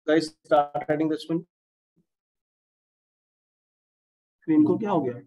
guys start writing this one. Screen को क्या हो गया?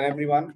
everyone.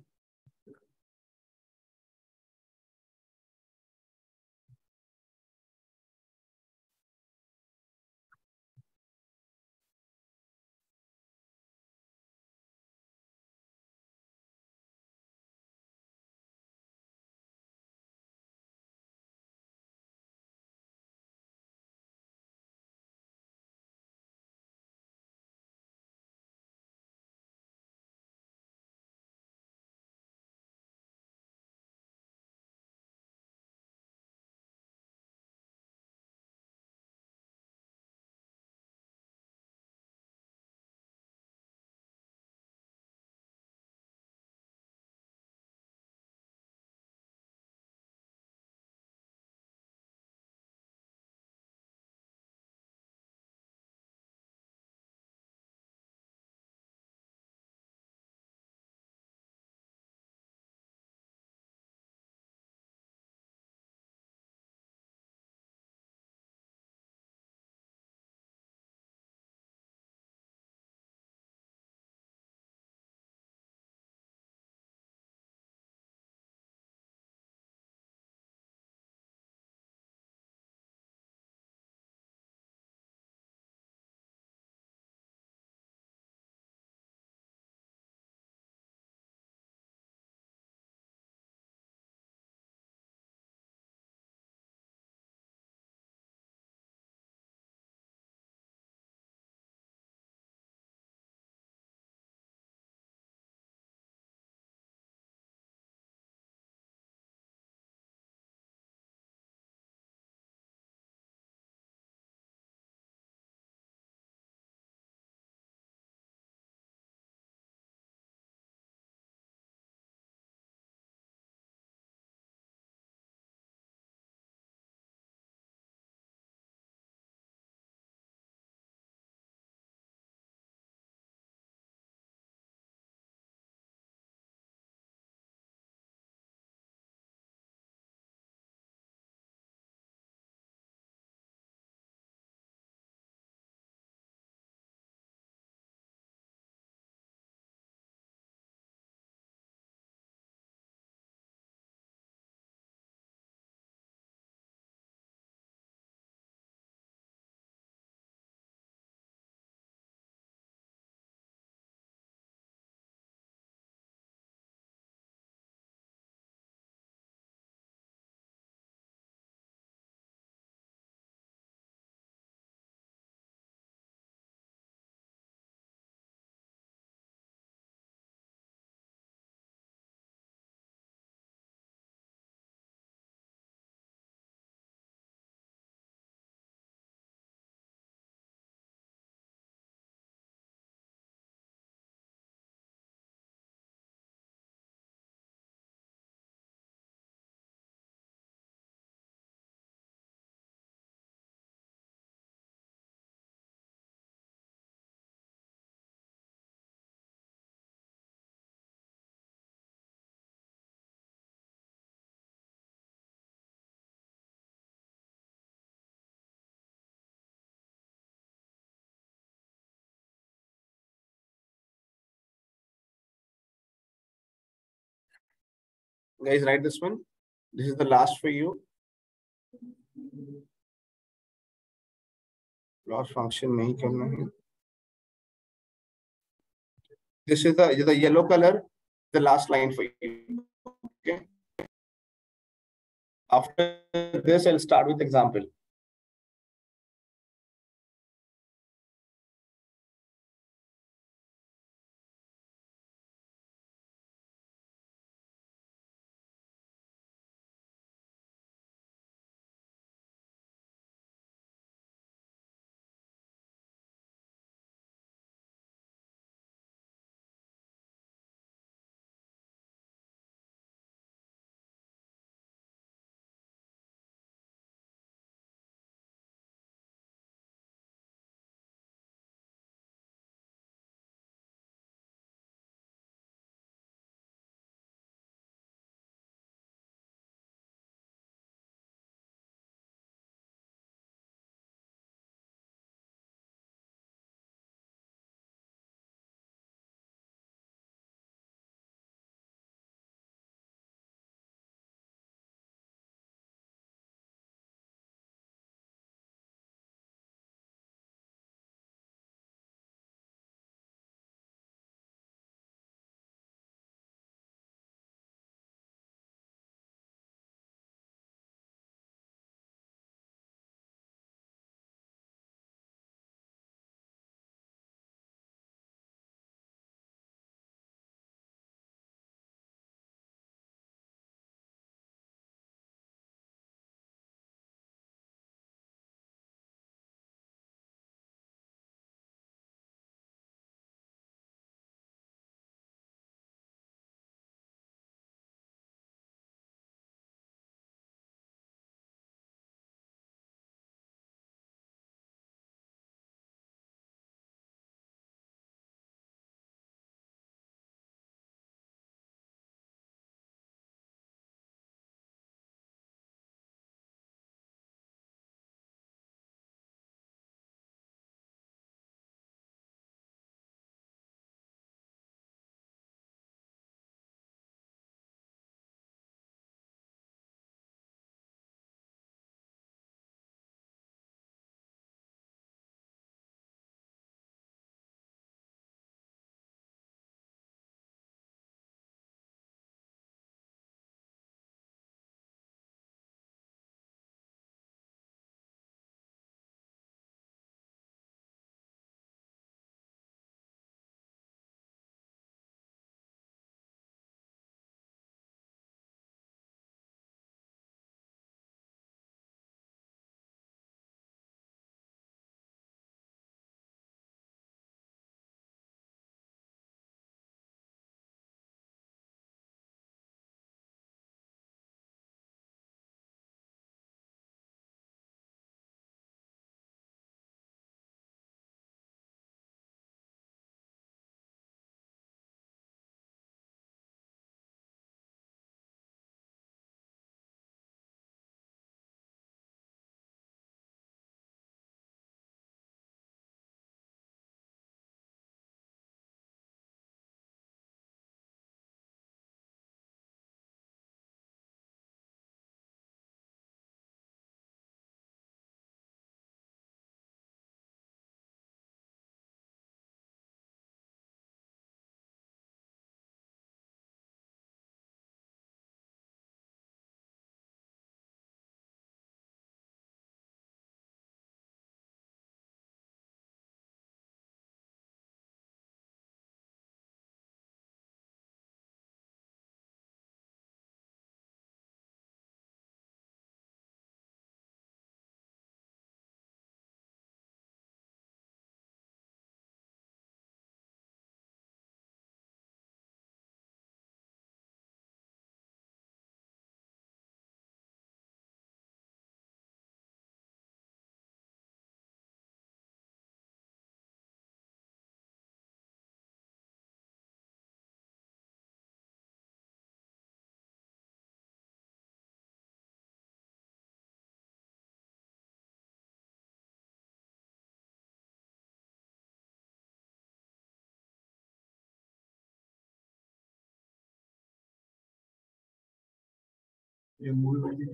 Guys, write this one. This is the last for you. Loss function नहीं करना है. This is the yellow color, the last line for you. Okay. After this, I'll start with example.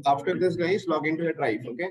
After this, guys, log into your drive. Okay.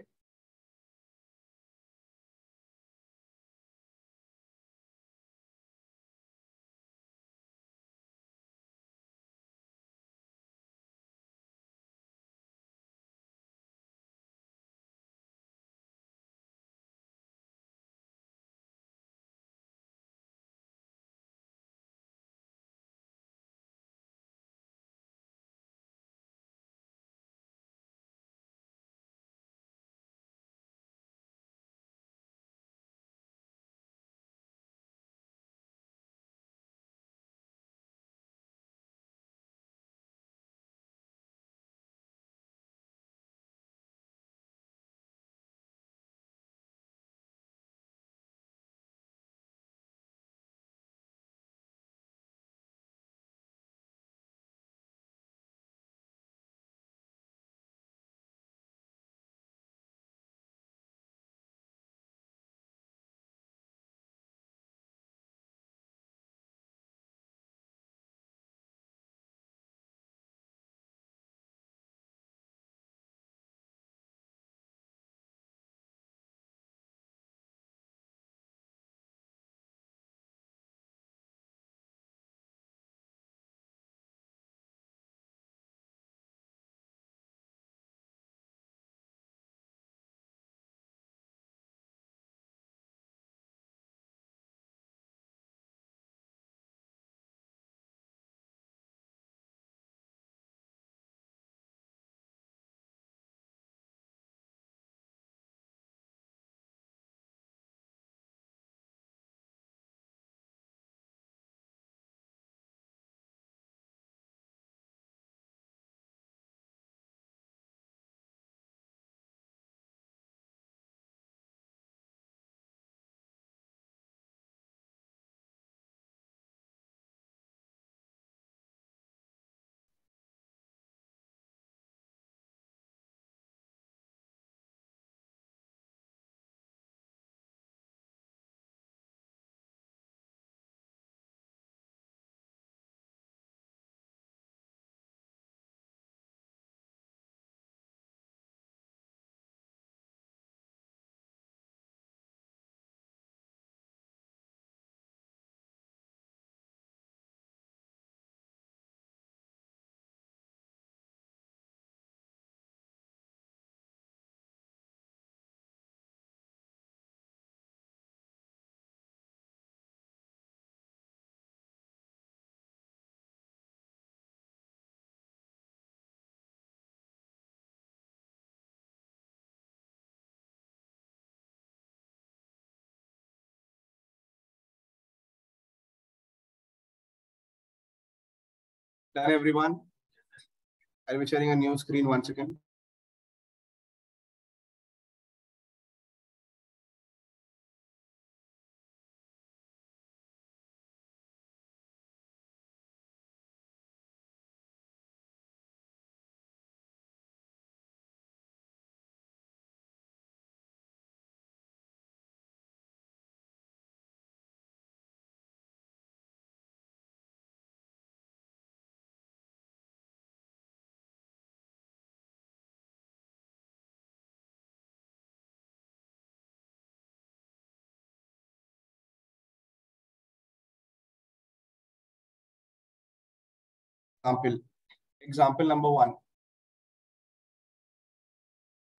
Done, everyone. I'll be sharing a new screen once again. Example number one.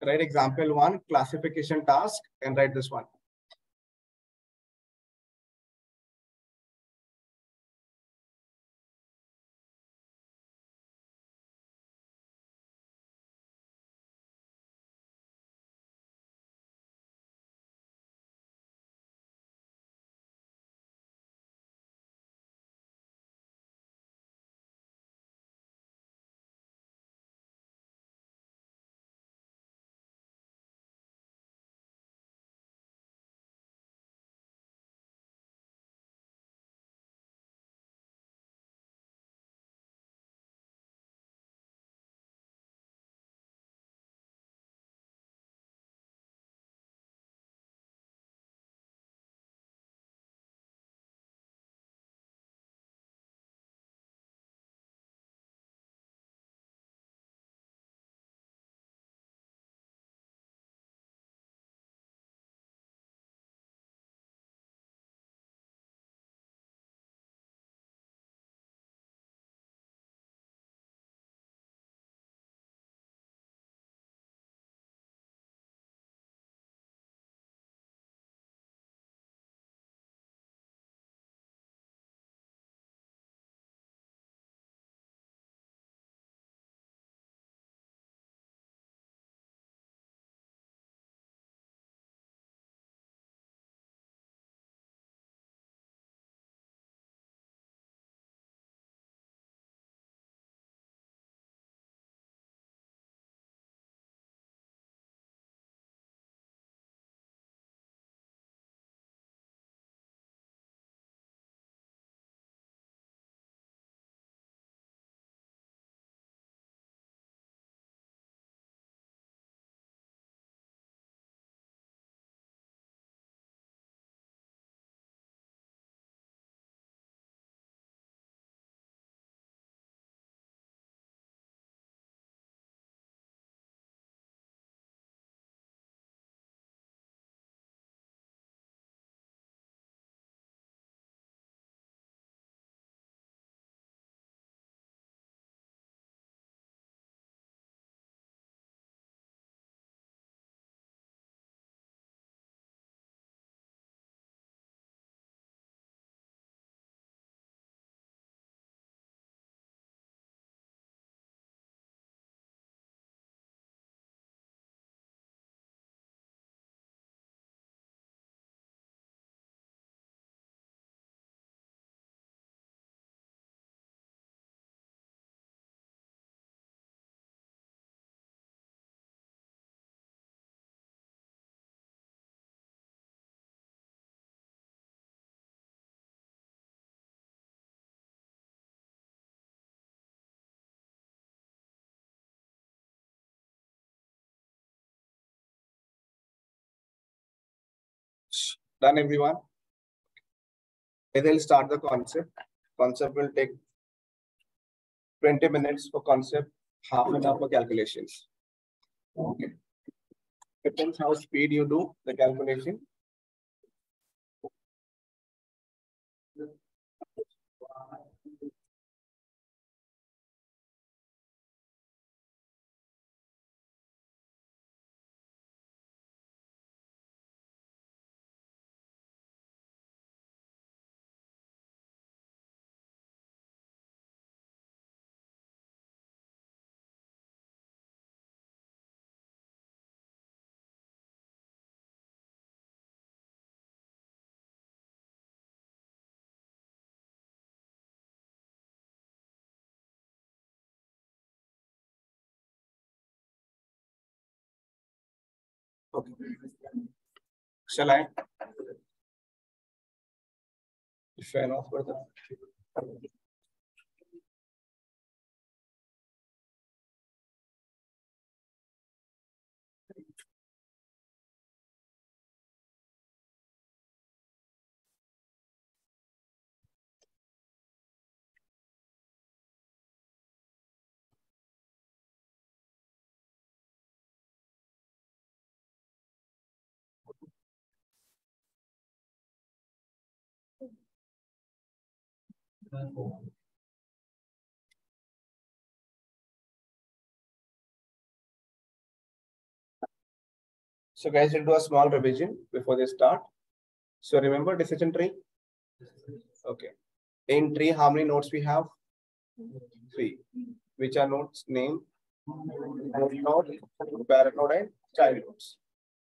Write example one, classification task, and write this one. Done, everyone? They'll start the concept. Concept will take 20 minutes for concept, half an hour for calculations. Okay. Depends how speed you do the calculation. Okay. Shall I? Fan off for the. So guys, we'll do a small revision before they start. So remember decision tree? Okay. In tree, how many nodes we have? 3. Which are nodes? Name, root node, parent node, and child nodes.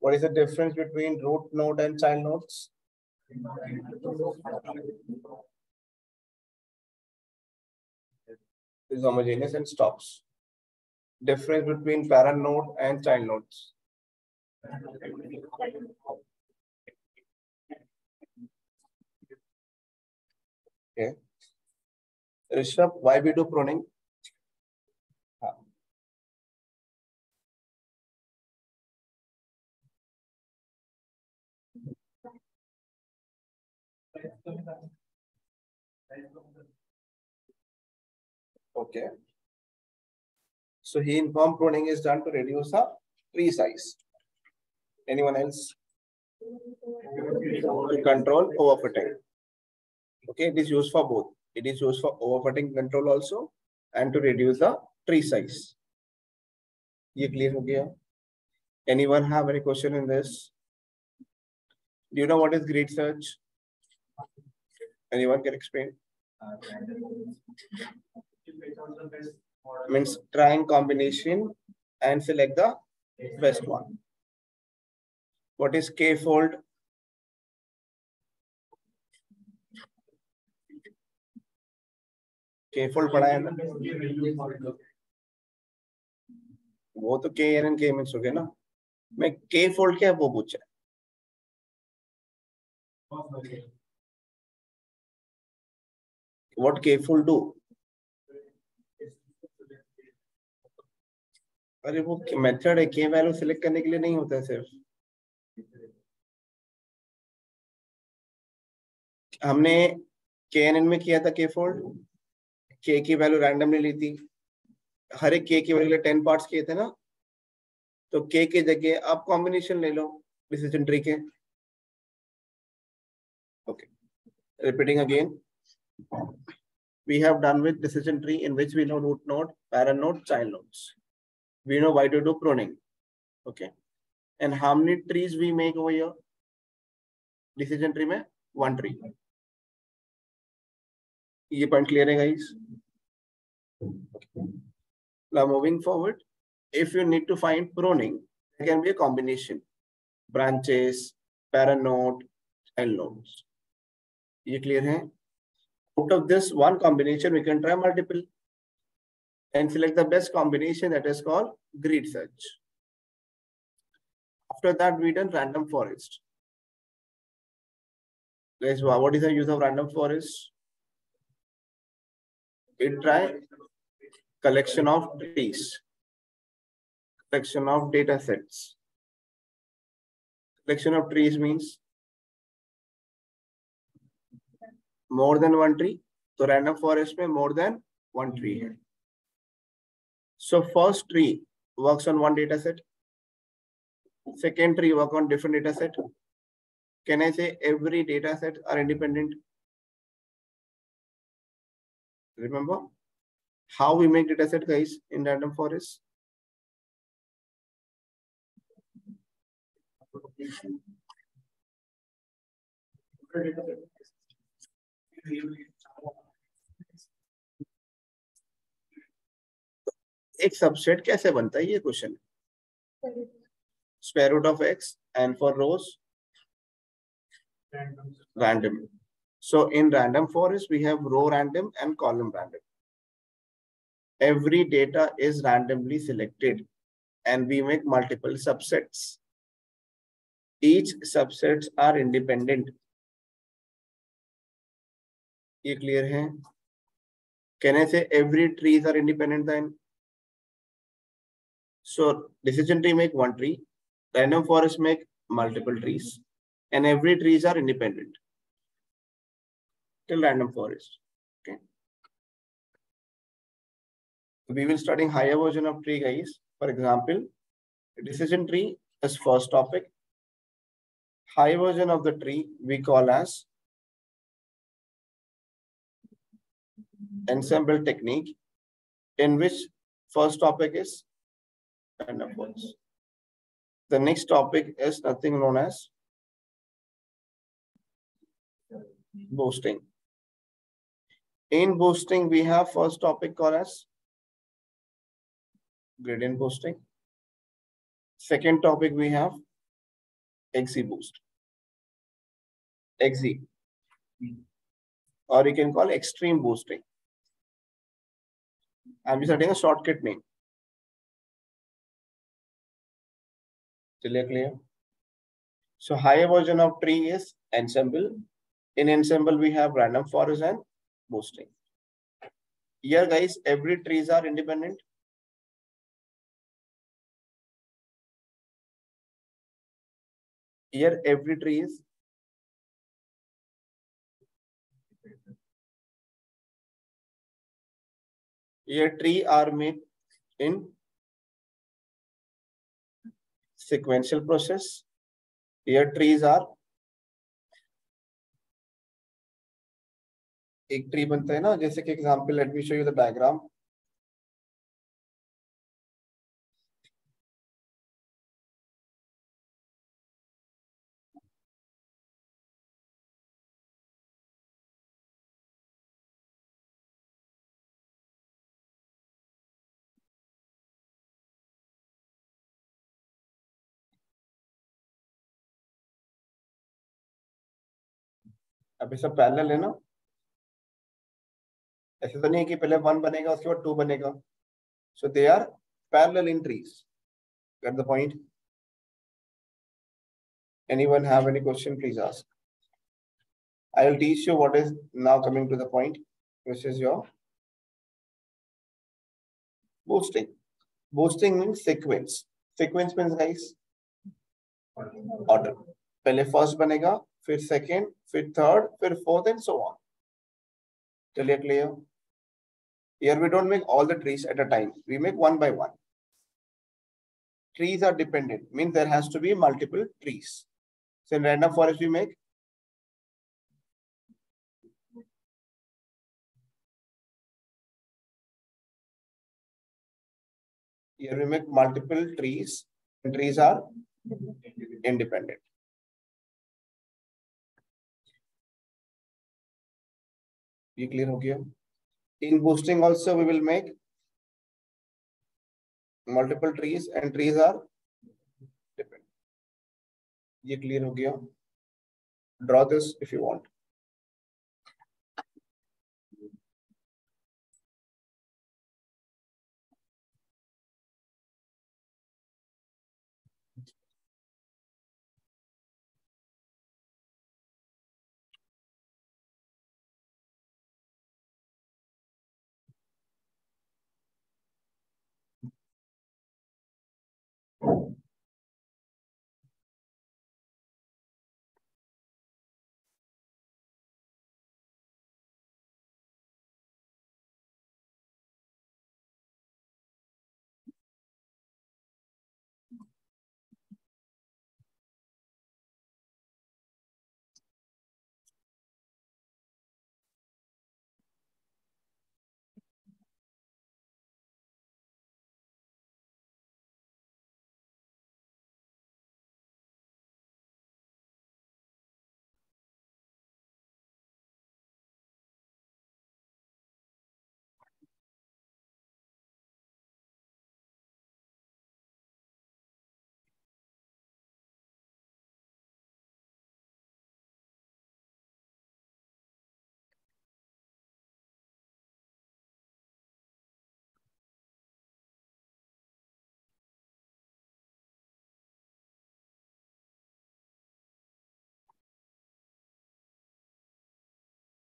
What is the difference between root node and child nodes? Is homogeneous and stops. Difference between parent node and child nodes. Okay. Rishabh, why we do pruning? Okay. So he informed pruning is done to reduce the tree size. Anyone else? To control overfitting. Okay, it is used for both. It is used for overfitting control also and to reduce the tree size. Ye clear ho gaya? Anyone have any question in this? Do you know what is grid search? Anyone can explain? Means trying combination and select the best one. What is K-fold? K-fold पढ़ा है ना? वो तो K and K means हो गया ना? मैं K-fold क्या है वो पूछा? What K-fold do? अरे वो मेथड है, K वैल्यू सिलेक्ट करने के लिए नहीं होता है सिर्फ. हमने KNN में किया था K-fold. K की वैल्यू रैंडमली ली थी. हर एक K की वैल्यू 10 पार्ट्स किए थे ना, तो K की जगह आप कॉम्बिनेशन ले लो डिसीजन ट्री के. Okay, repeating again, we have done with decision tree in which we know root node, parent node, child nodes. We know why to do pruning. Okay, and how many trees we make over here? Decision tree में 1 tree. ये point clear है guys? Now moving forward, if you need to find pruning, there can be a combination: branches, parent node, child nodes. ये clear है? Out of this one combination, we can try multiple and select the best combination, that is called grid search. After that, we done random forest. Guys, what is the use of random forest? It try collection of trees, collection of data sets. Collection of trees means more than one tree, तो random forest में more than one tree है. So first tree works on one data set. Second tree work on different data set. Can I say every data set are independent? Remember how we make data set, guys, in random forest? एक subset कैसे बनता है, ये question. Square root of x, and for rows random. So in random forest we have row random and column random. Every data is randomly selected and we make multiple subsets. Each subsets are independent. ये clear है? Can I say every trees are independent then? So decision tree make one tree, random forest make multiple trees, and every trees are independent till random forest. Okay. We will study higher version of tree, guys. For example, decision tree is first topic. High version of the tree we call as ensemble technique, in which first topic is random forest. The next topic is nothing known as boosting. In boosting, we have first topic called as gradient boosting. Second topic we have XZ boost. XZ. Or you can call extreme boosting. I'm just adding a shortcut name. Clear? So higher version of tree is ensemble. In ensemble, we have random forest and boosting. Here, guys, every trees are independent. Here, every tree is here tree are made in sequential process. Here trees are एक tree बनता है ना, जैसे कि example, let me show you the diagram. अभी सब parallel है ना, ऐसे तो नहीं कि पहले 1 बनेगा उसके बाद 2 बनेगा. So they are parallel in trees. Get the point? Anyone have any question, please ask. I will teach you what is now coming to the point, which is your boosting. Boosting means sequence. Sequence means, guys, order. पहले first बनेगा, फिर second, फिर third, फिर fourth, and so on. Clear? Here we don't make all the trees at a time. We make one by one. Trees are dependent, means there has to be multiple trees. So in random forest we make here we make multiple trees, and trees are independent. ये clear हो गया? In boosting also we will make multiple trees and trees are dependent. ये clear हो गया? Draw this if you want.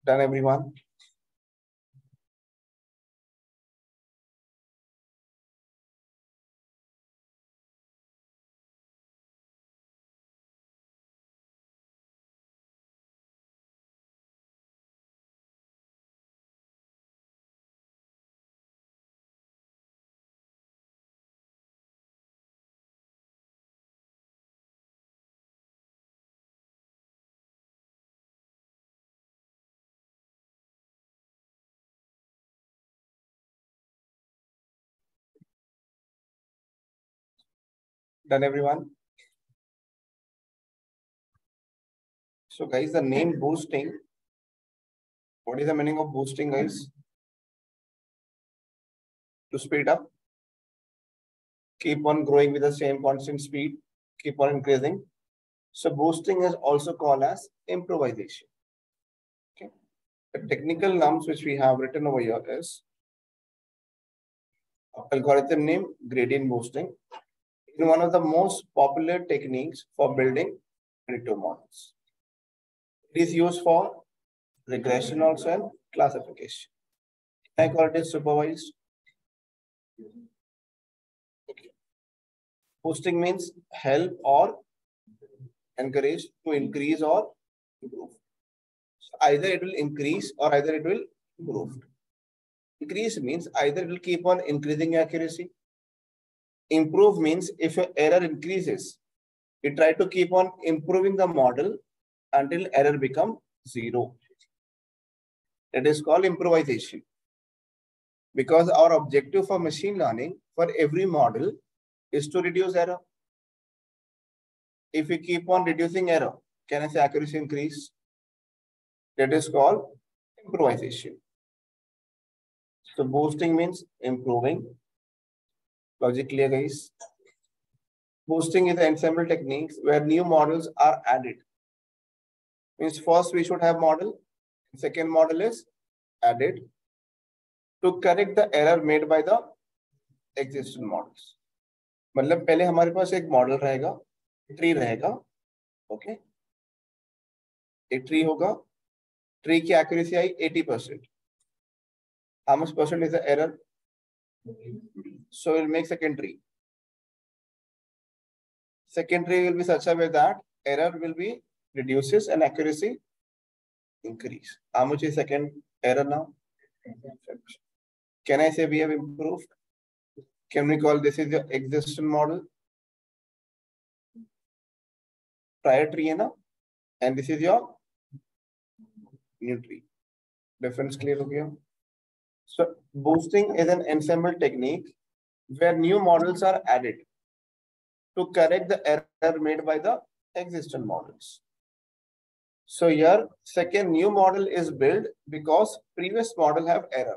Done, everyone? Done, everyone? So guys, the name boosting, what is the meaning of boosting, guys? To speed up, keep on growing with the same constant speed, keep on increasing. So boosting is also called as improvisation. Okay. The technical terms which we have written over here is algorithm name gradient boosting. In one of the most popular techniques for building predictive models. It is used for regression also and classification. Can I call it supervised? Okay. Boosting means help or encourage to increase or improve. So either it will increase or either it will improve. Increase means either it will keep on increasing accuracy. Improve means if your error increases, we try to keep on improving the model until error become 0. It is called improvisation. Because our objective for machine learning for every model is to reduce error. If we keep on reducing error, can I say accuracy increase? That is called improvisation. So boosting means improving. Logic clear, guys? Boosting is the ensemble techniques where new models are added. Means first we should have model. Second model is added to correct the error made by the existing models. मतलब पहले हमारे पास एक model रहेगा, tree रहेगा, okay? एक tree होगा, tree की accuracy I 80%. How much percent is the error? So we'll make second tree. Second tree will be such a way that error will be reduces and accuracy increase. How much is second error now? Can I say we have improved? Can we call this is the existing model? Prior tree, na? And this is your new tree. Difference clear okay? So boosting is an ensemble technique where new models are added to correct the error made by the existing models. So here, second new model is built because previous model have error.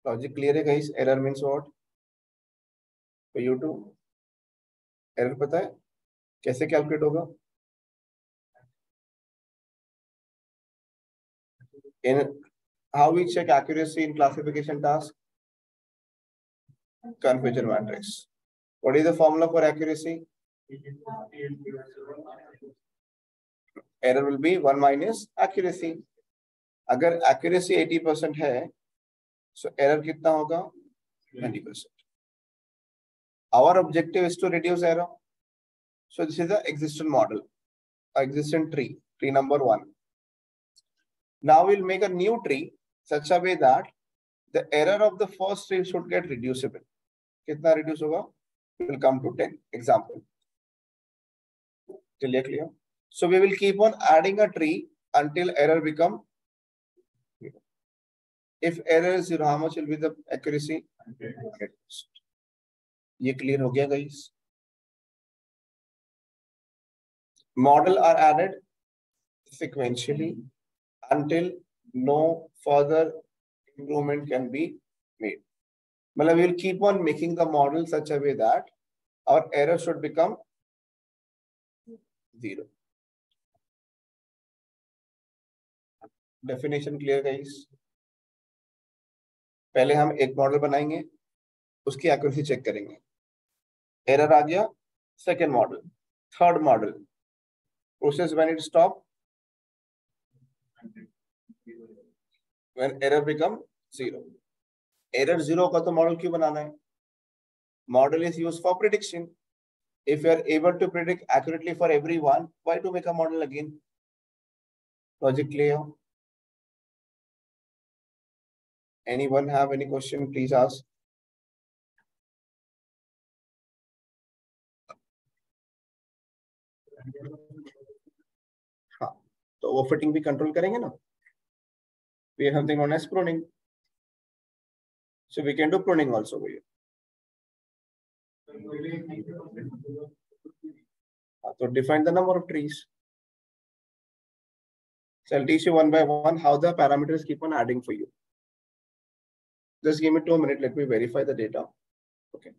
Logic clear, guys? Error means what? For you too. Error पता है? कैसे calculate होगा? In how we check accuracy in classification task? Confusion matrix. What is the formula for accuracy? Error will be 1 minus accuracy. अगर accuracy 80% है, so error कितना होगा? 20%. Our objective is to reduce error. So this is the existing model, existing tree number 1. Now we'll make a new tree such a way that the error of the first tree should get reducible. कितना reduce होगा? Will come to 10. Example. Clear? So we will keep on adding a tree until error become 0. If error is 0, how much will be the accuracy? 100%. ये clear हो गया, guys? Model are added sequentially until no further improvement can be made. We will keep on making the model such a way that our error should become 0. Definition clear, guys? पहले हम एक model बनाएंगे, उसकी accuracy check करेंगे. Error आ गया, second model, third model. Process when it stop, when error become 0. Error 0 का तो model क्यों बनाना है? Model is used for prediction. If you are able to predict accurately for everyone, why to make a model again? Logic clear? Anyone have any question? Please ask. हाँ, तो overfitting भी control करेंगे ना? We have something known as pruning. So we can do pruning also over here. So define the number of trees. So I'll teach you one by one how the parameters keep on adding for you. Just give me 2 minutes. Let me verify the data. Okay.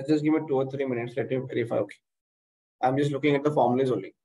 Just give me 2 or 3 minutes. Let me verify. Okay. I'm just looking at the formulas only.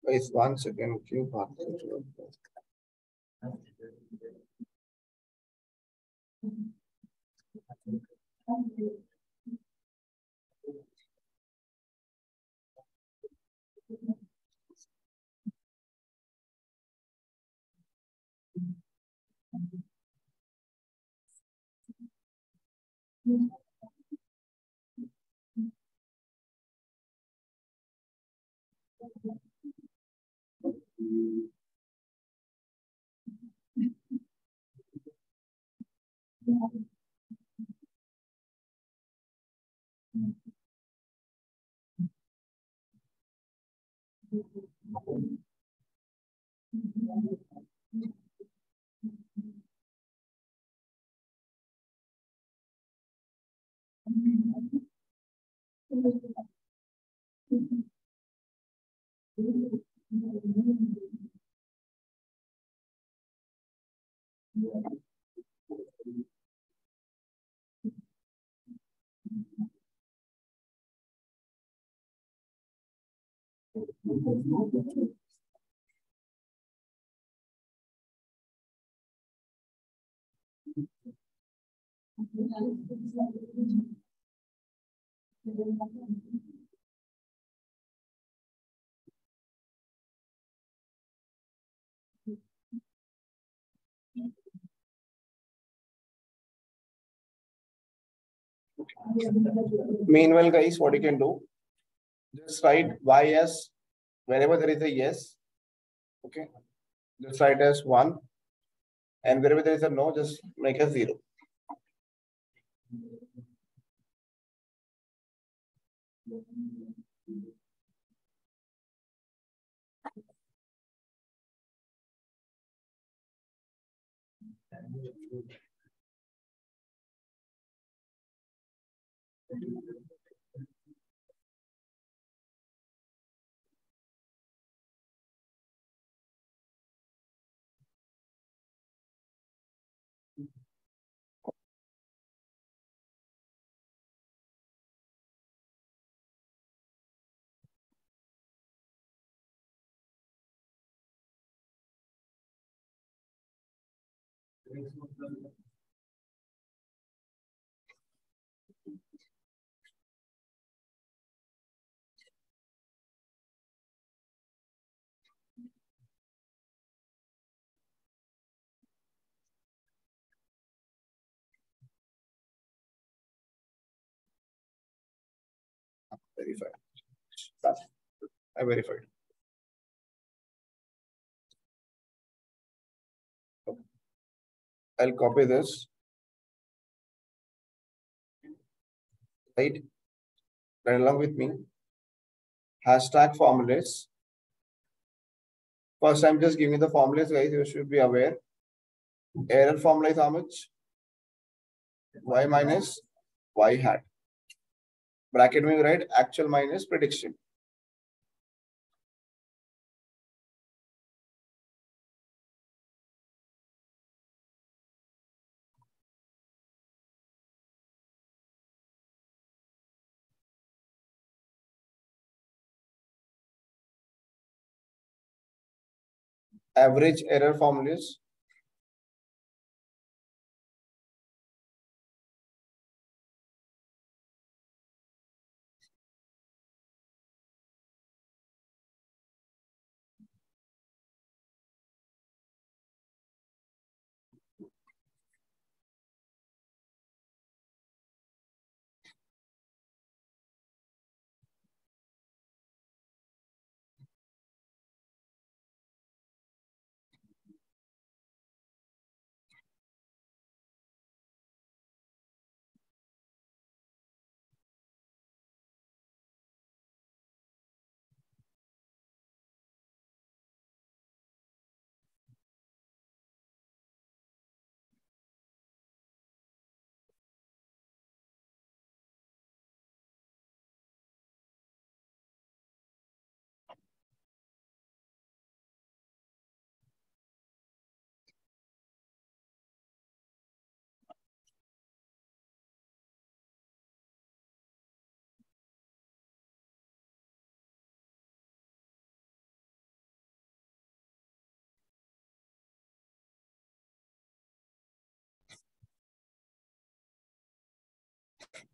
Guys, once again, क्यों बात कर रहे हो? Meanwhile, guys, what you can do, just write y as wherever there is a yes. Okay. Just write as 1. And wherever there is a no, just make a 0. Verified. Done. I verified. I'll copy this. Right. Right along with me. Hashtag formulas. First, I'm just giving the formulas, guys. You should be aware. Error formula is how much? Y minus y hat. Bracket में write actual minus prediction. Average error formulas.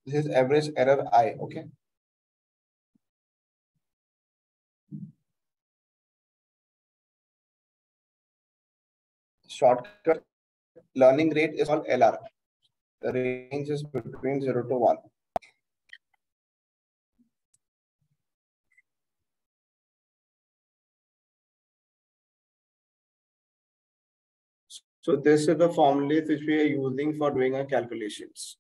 This is average error I. Okay. Shortcut learning rate is called LR. The range is between 0 to 1. So this is the formulas which we are using for doing our calculations.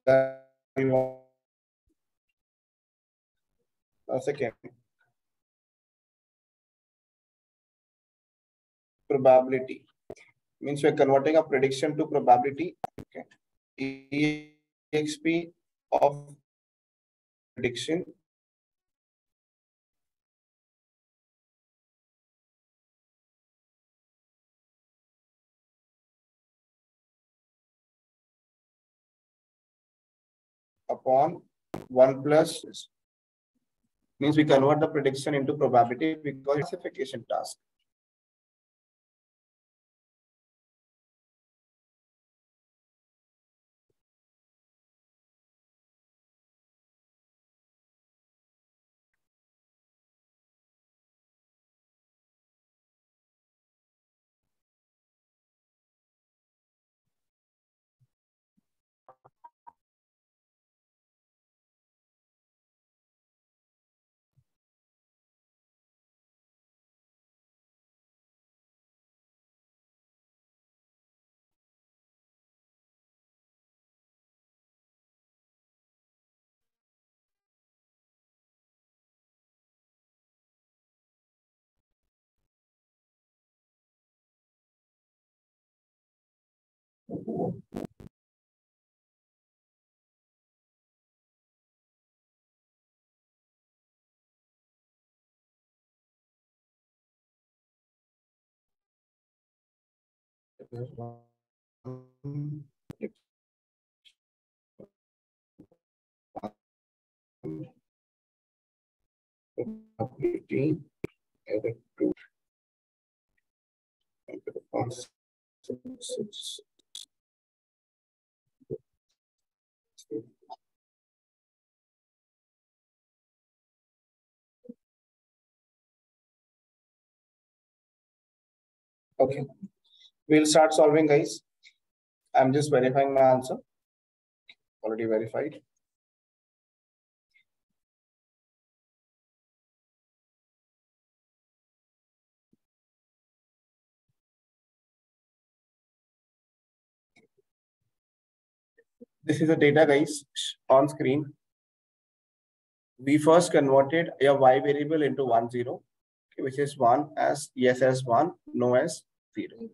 That we want a second. Probability means we're converting a prediction to probability. Okay. EXP of prediction upon 1 plus means we convert the prediction into probability because it's a classification task. Probability added to okay, we'll start solving, guys. I'm just verifying my answer. Already verified. This is the data, guys, on screen. We first converted a y variable into 1, 0, which is 1 as yes as 1, no as 0.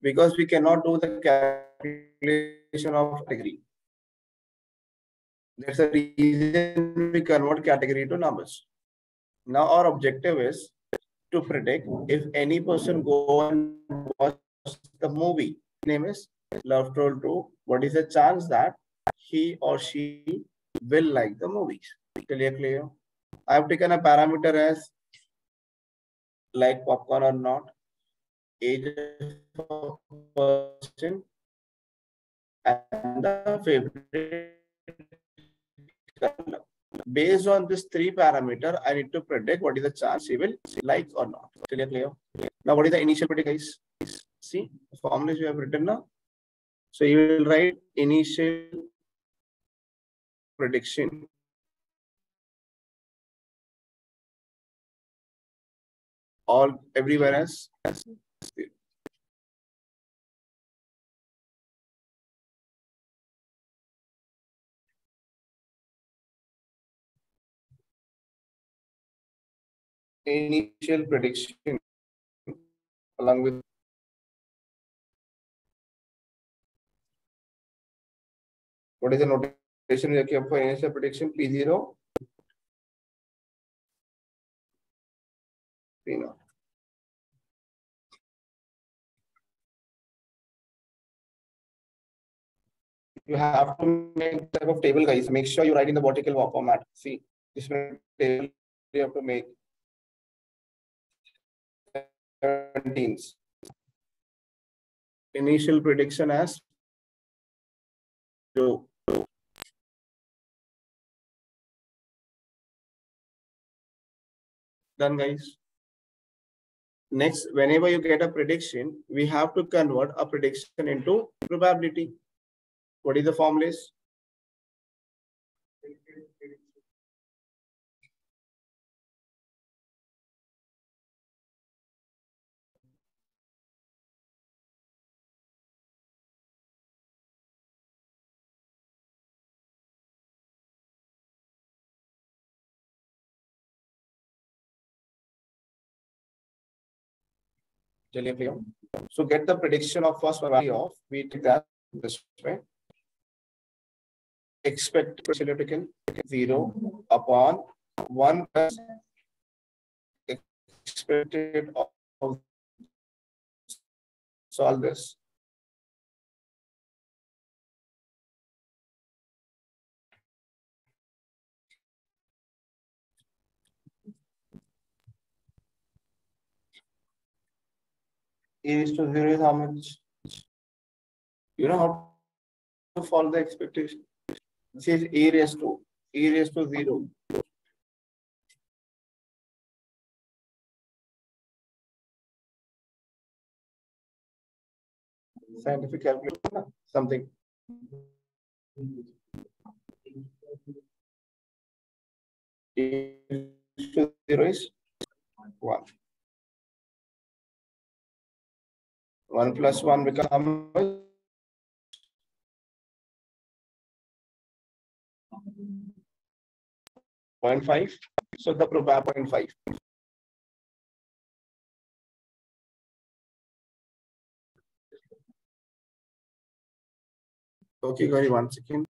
Because we cannot do the calculation of category. That's the reason we convert category to numbers. Now our objective is to predict if any person go and watch the movie. Name is Love Troll 2. What is the chance that he or she will like the movies? Clear. I have taken a parameter as like popcorn or not, age of person, and the favorite color. Based on this 3 parameter, I need to predict what is the chance he will like or not. Clear? Now, what is the initial predict, guys? See, the formulas we have written now. So you will write initial prediction all everywhere as initial prediction along with what is the notation we have for initial prediction P0 P0. You have to make type of table, guys. Make sure you write in the vertical format. See, this table you have to make 17s. Initial prediction as 2. Done, guys. Next, whenever you get a prediction, we have to convert a prediction into probability. What is the formula? So get the prediction of first value of, we take that this way. Expect theoretical 0 upon 1 plus expected of solve this. A raised to 0 is how much? You know how to follow the expectation. This is a raised to 0. Scientific calculation, something. A raised to 0 is 1. 1 plus 1 becomes how much? 0.5. So the probability 0.5. Okay, Gauri, 1 second.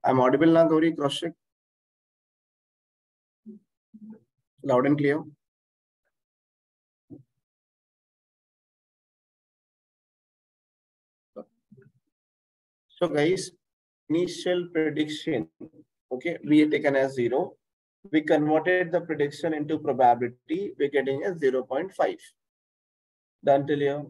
I'm audible now, Gauri, cross check. Loud and clear. So guys, initial prediction, okay, we are taken as 0. We converted the prediction into probability. We're getting a 0.5. Done till here.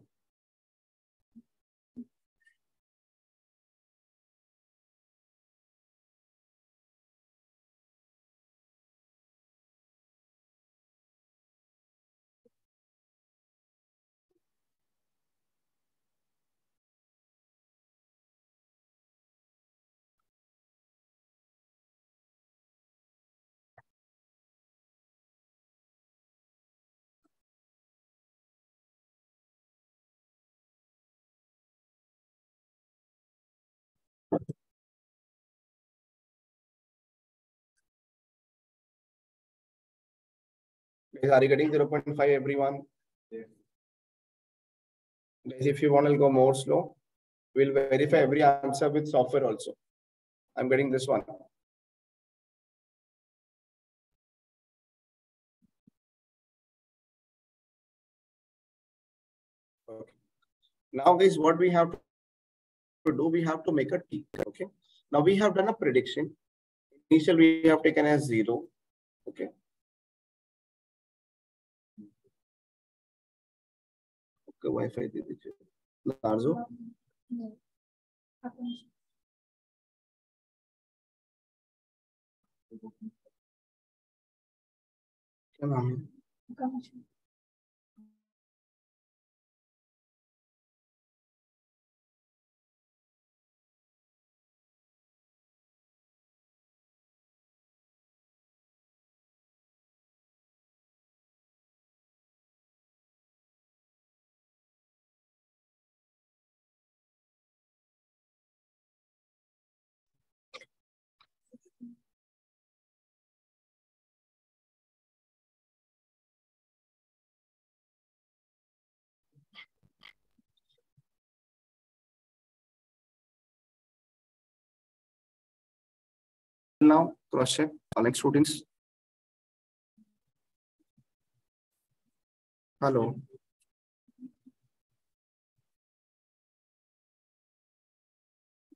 Are you getting 0.5 everyone? Yeah. Guys, if you want to go more slow, we'll verify every answer with software also. I'm getting this one. Okay. Now guys, what we have to do, we have to make a T. Okay. Now we have done a prediction. Initial we have taken as 0. Okay. Okay, Wi-Fi दे दीजिए. Larzo. क्या नाम है? Now cross check Alex students. Hello.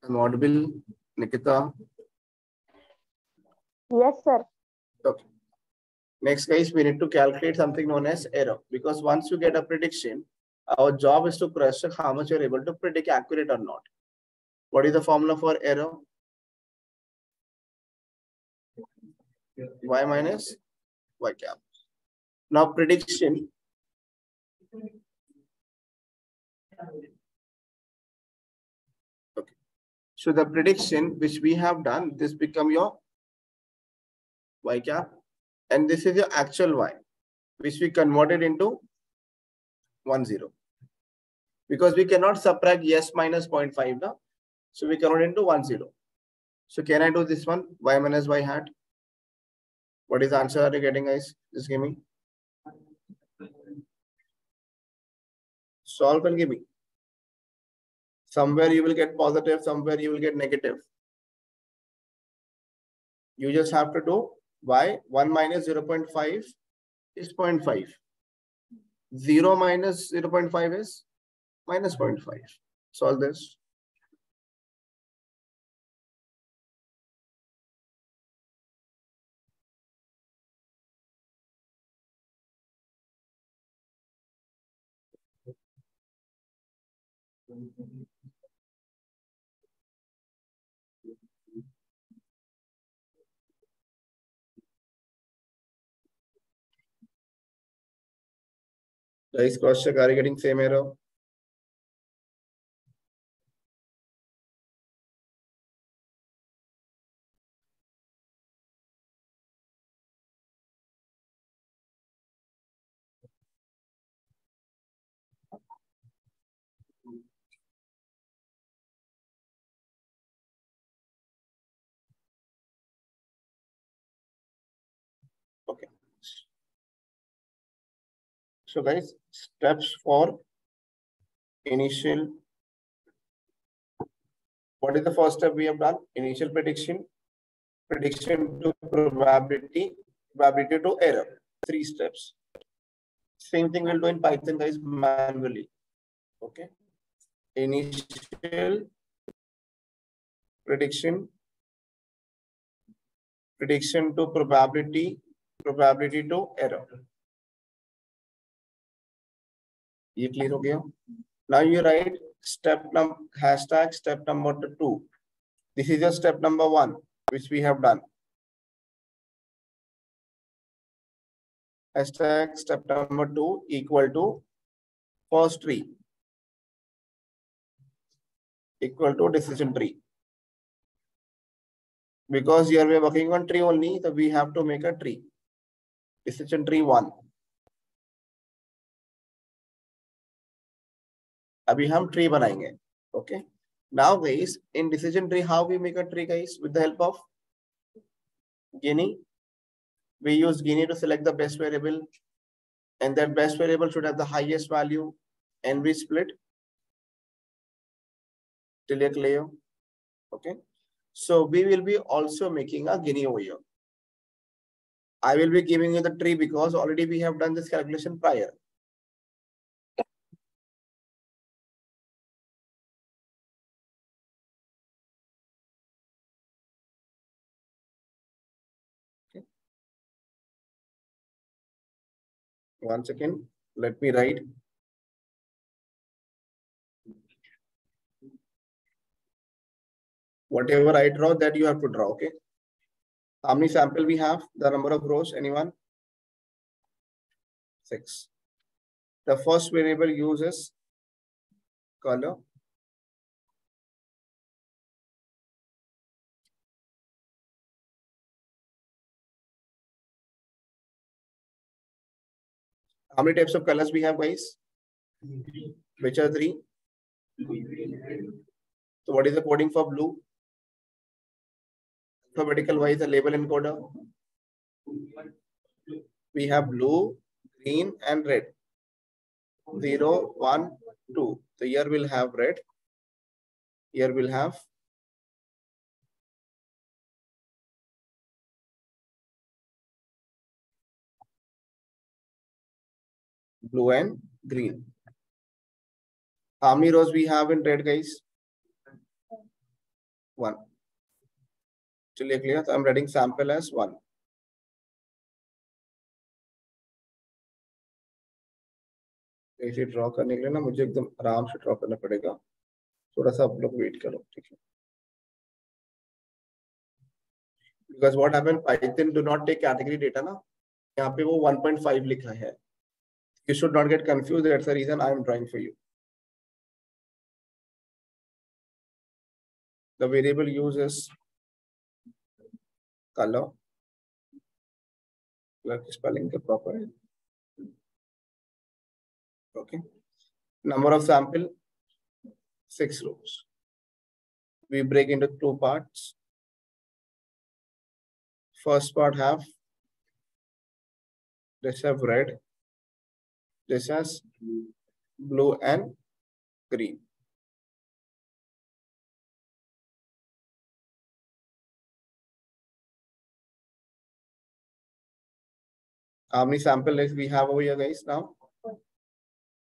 I'm audible, Nikita. Yes, sir. Okay. Next, guys, we need to calculate something known as error, because once you get a prediction, our job is to cross check how much you're able to predict accurate or not. What is the formula for error? Y minus Y cap. Now prediction. Okay. So the prediction which we have done, this become your Y cap, and this is your actual Y. which we converted into 1, 0. Because we cannot subtract yes minus 0.5 now. So we convert into 1, 0. So can I do this one? Y minus y hat. What is the answer are you getting, guys? Just give me. Solve and give me. Somewhere you will get positive, somewhere you will get negative. You just have to do y. 1 minus 0.5 is 0.5. 0 minus 0.5 is minus 0.5. Solve this. Guys, cross check. Are you getting same error? Okay. So guys, steps for initial. What is the first step we have done? Initial prediction, prediction to probability, probability to error. 3 steps. Same thing we'll do in Python, guys, manually. Okay. Initial prediction, prediction to probability, probability to error. ये clear हो गया? Now you write step hashtag step number 2. This is just step number 1, which we have done. Hashtag step number 2 equal to first tree equal to decision tree. Because here we are working on tree only, so we have to make a tree. Decision tree 1. अभी हम tree बनाएंगे. Okay. Now guys, in decision tree, how we make a tree, guys? With the help of Gini. We use Gini to select the best variable, and that best variable should have the highest value, and we split till it clear. Okay. So we will be also making a Gini over here. I will be giving you the tree because already we have done this calculation prior. Okay. One second, let me write. Whatever I draw, that you have to draw. Okay. How many sample we have? The number of rows, anyone? 6. The first variable uses color. How many types of colors we have, guys? Which are 3? So what is the coding for blue? Alphabetical wise, a label encoder. We have blue, green, and red. 0, 1, 2. So here we'll have red. Here we'll have blue and green. How many rows we have in red, guys? 1. Clear? So I'm writing sample as 1. इसे draw करने के लिए ना मुझे एकदम आराम से draw करना पड़ेगा. थोड़ा सा आप लोग वेट करो, ठीक है? Because what happened, Python do not take category data ना. यहाँ पे वो 1.5 लिखा है. You should not get confused. That's the reason I am drawing for you. The variable uses color. Spelling the proper. Okay. Number of sample, 6 rows. We break into 2 parts. First part have this have red, this has blue and green. How many sample lists we have over here, guys, now?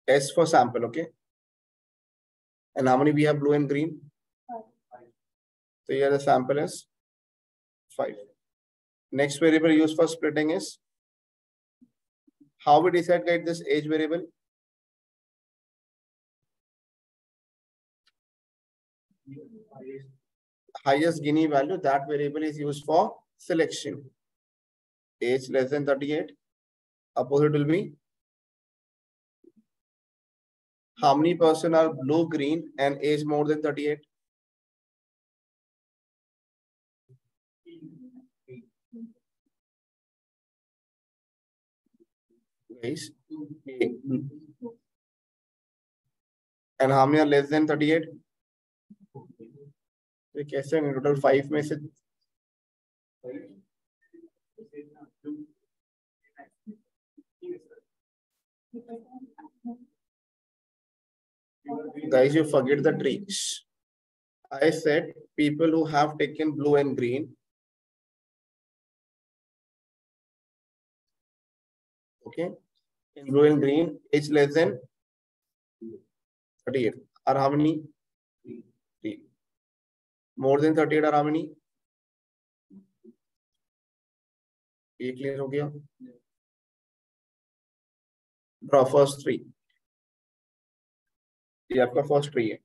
S for sample, okay? And how many we have blue and green? 5. So here the sample is 5. Next variable used for splitting is how we decide guys this age variable? Highest Gini value, that variable is used for selection. Age less than 38. Opposite will be how many person are blue, green and age more than 38? Guys. And how many are less than 38? तो कैसे total 5 में से guys, you forget the tricks. I said people who have taken blue and green. Okay. In blue and green, age less than 38. Are how many? 3. More than 38 are how many? ये clear हो गया? Draw first 3. ये आपका first 3 है.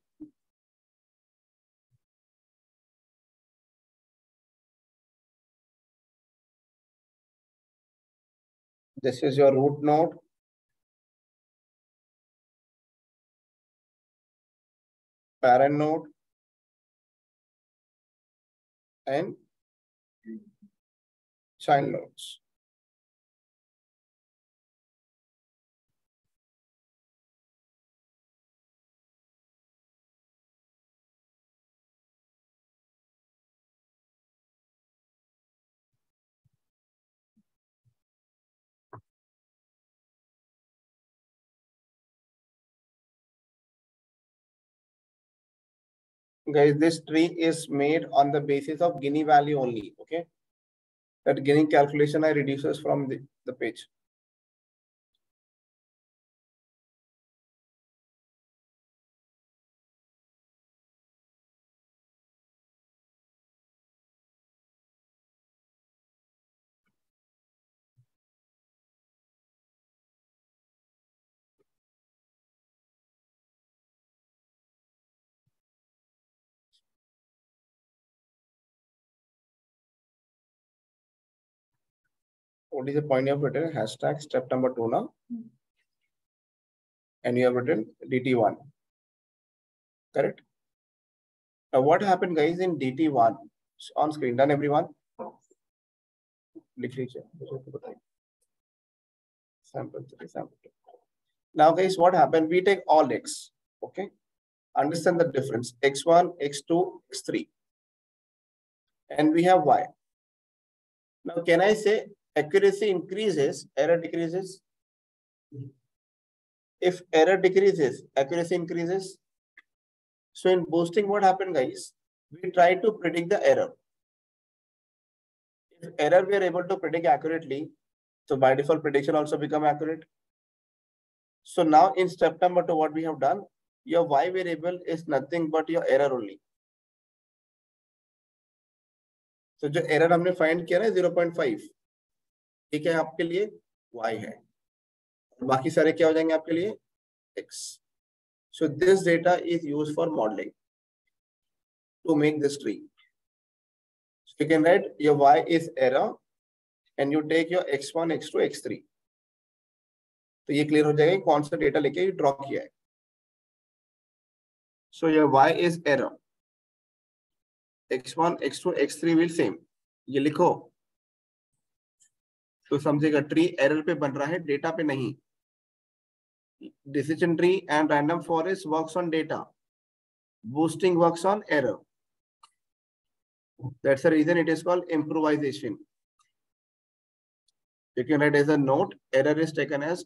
This is your root node. Parent node. And child nodes. Guys, this tree is made on the basis of Gini value only. Okay. That Gini calculation I reduces from the page. What is the point you have written? Hashtag step number 2 now. And you have written DT1. Correct? Now what happened guys in DT1? On screen, done everyone? Sample 3, sample 2. Now guys, what happened? We take all X. Okay. Understand the difference. X1, X2, X3. And we have Y. Now can I say accuracy increases, error decreases? If error decreases, accuracy increases. So in boosting, what happened, guys? We try to predict the error. If error we are able to predict accurately, so by default prediction also become accurate. So now in step number 2, what we have done, your Y variable is nothing but your error only. So जो error हमने find किया ना 0.5, ये क्या है आपके लिए? Y है. बाकी सारे क्या हो जाएंगे आपके लिए? X. So this data is used for modeling to make this tree. So you can write your Y is error and you take your X1, X2, X3. तो ये clear हो जाएगा कौन सा data लेके draw किया है. So your Y is error. X1, X2, X3 will same. ये लिखो. तो समझेगा ट्री एरर पे बन रहा है डेटा पे नहीं. Decision tree and random forest works on data. Boosting works on error. That's the reason it is called improvisation. You can write as a note, error is taken as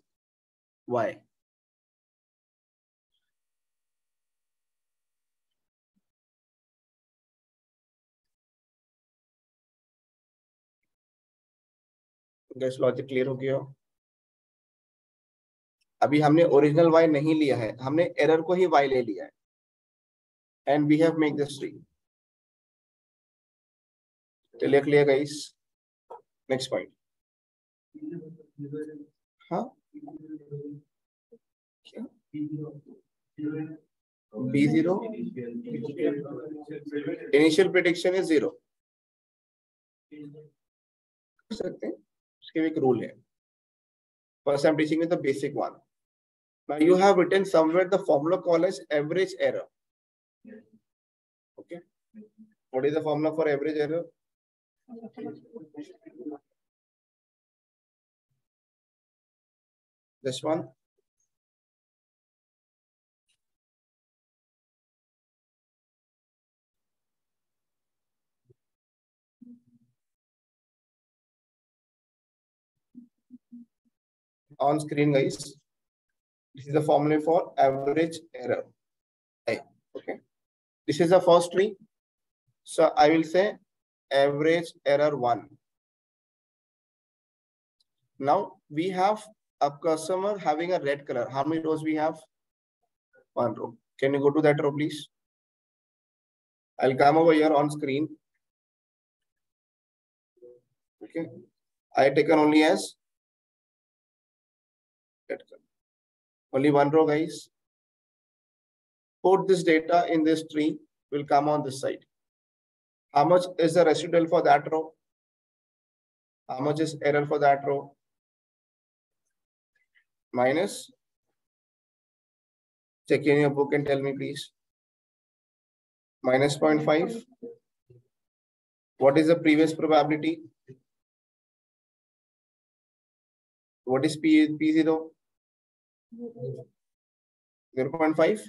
Y. Gas logic clear हो गया? अभी हमने original y नहीं लिया है, हमने error को ही y ले लिया है. And we have make this tree. Clear guys? Next point. हाँ? क्या? B0? Initial prediction is 0. कर सकते हैं, उसके एक रूल है. First I'm teaching you the basic one. Now you have written somewhere the formula called as average error. Okay. What is the formula for average error? This one. On screen, guys. This is the formula for average error. Okay. This is the first tree. So I will say average error 1. Now we have a customer having a red color. How many rows we have? 1 row. Can you go to that row, please? I'll come over here on screen. Okay. I taken only as only 1 row, guys. Put this data in this tree will come on this side. How much is the residual for that row? How much is error for that row? Minus. Check in your book and tell me, please. Minus 0.5. What is the previous probability? What is P0? 0.5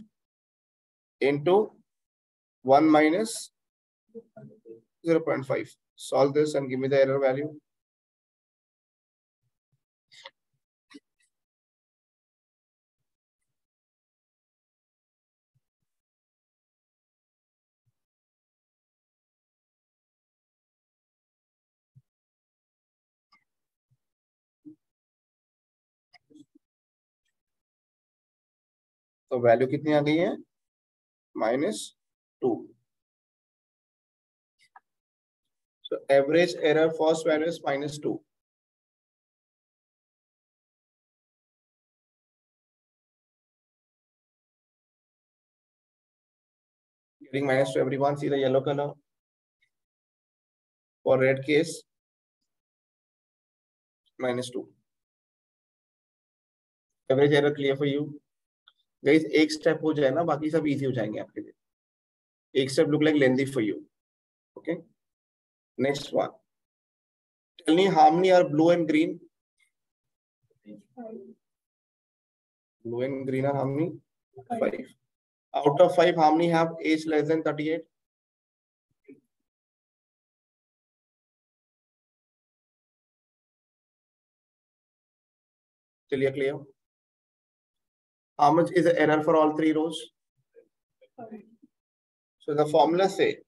into 1 minus 0.5. Solve this and give me the error value. तो value कितनी आ गई है? -2. So average error first value is -2. Getting -2, everyone see the yellow color. For red case, -2. Average error clear for you? Guys, एक step हो जाए ना, बाकी सब easy हो जाएंगे आपके लिए. एक step look like lengthy for you. Okay. Next one. Tell me how many are blue and green? Blue and green are how many? 5. Out of 5, how many have age less than 38? Clear? How much is the error for all 3 rows? So the formula say,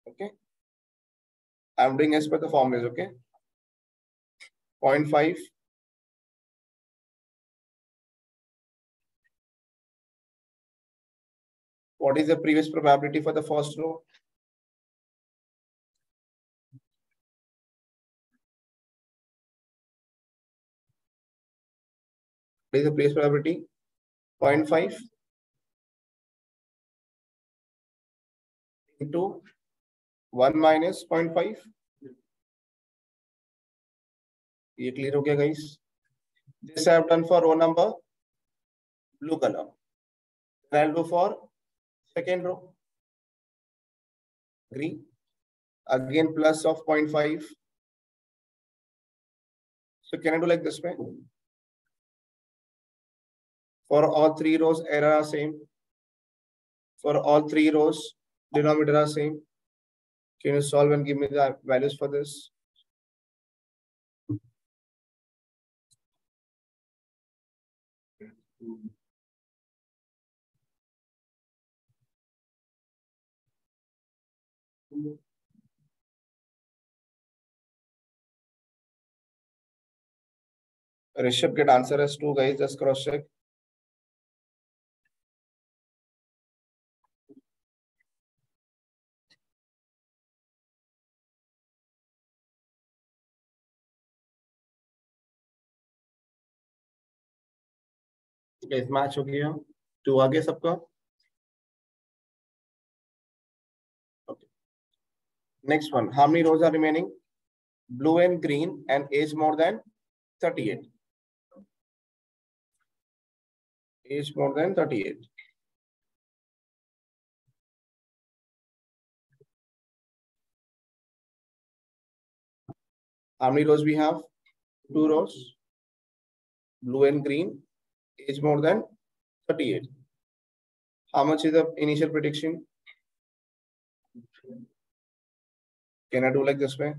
okay, I'm doing as per the formulas, okay? 0.5. What is the previous probability for the first row? What is the previous probability? 0.5 into 1 minus 0.5. ये clear हो गया, guys? This I have done for row number blue color. I'll do for second row. Agree? Again plus of 0.5. So can I do like this way? For all three rows, error are same. For all three rows, denominator are same. Can you solve and give me the values for this? Rishabh get answer as 2, guys. Just cross check. Guys, match हो गया. 2 आ गया सबका. Okay. Next one. How many rows are remaining? Blue and green and age more than 38. Age more than 38. How many rows we have? 2 rows. Blue and green. Age more than 38. How much is the initial prediction? Can I do like this way?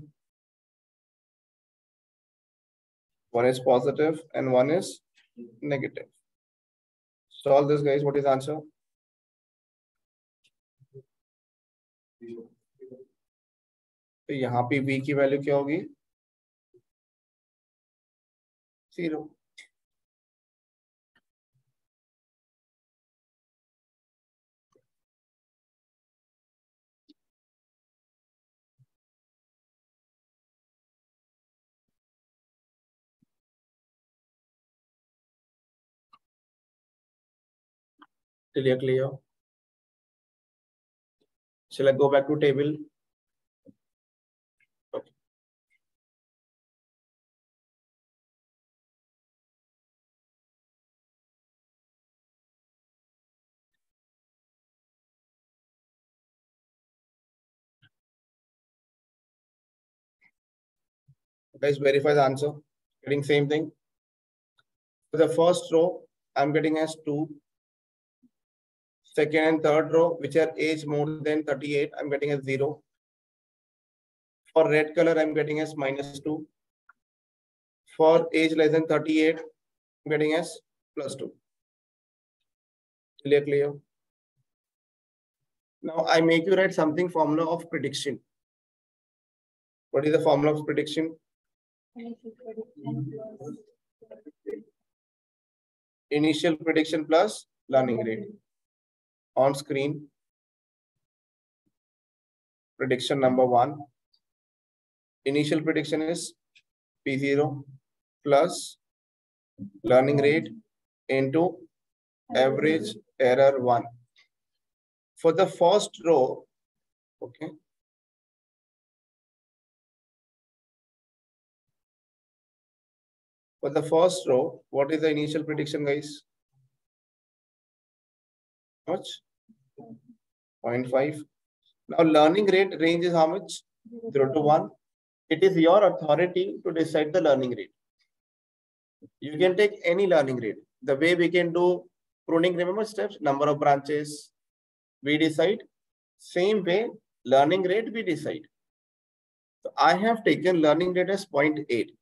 One is positive and one is negative. Solve this, guys. What is the answer? तो यहाँ पे v की value क्या होगी? 0. Clear. Shall I go back to table? Okay. Guys, verify the answer. Getting same thing. For the first row, I'm getting as 2. Second and third row, which are age more than 38, I'm getting as 0. For red color, I'm getting as -2. For age less than 38, I'm getting as +2. Clear. Now I make you write something formula of prediction. What is the formula of prediction? Initial prediction plus learning rate. On screen, prediction number 1. Initial prediction is P0 plus learning rate into average error 1. For the first row, okay. For the first row, what is the initial prediction, guys? How much? 0.5. Now, learning rate range is how much? 0 to 1. It is your authority to decide the learning rate. You can take any learning rate. The way we can do pruning, remember steps, number of branches, we decide. Same way, learning rate we decide. So I have taken learning rate as 0.8.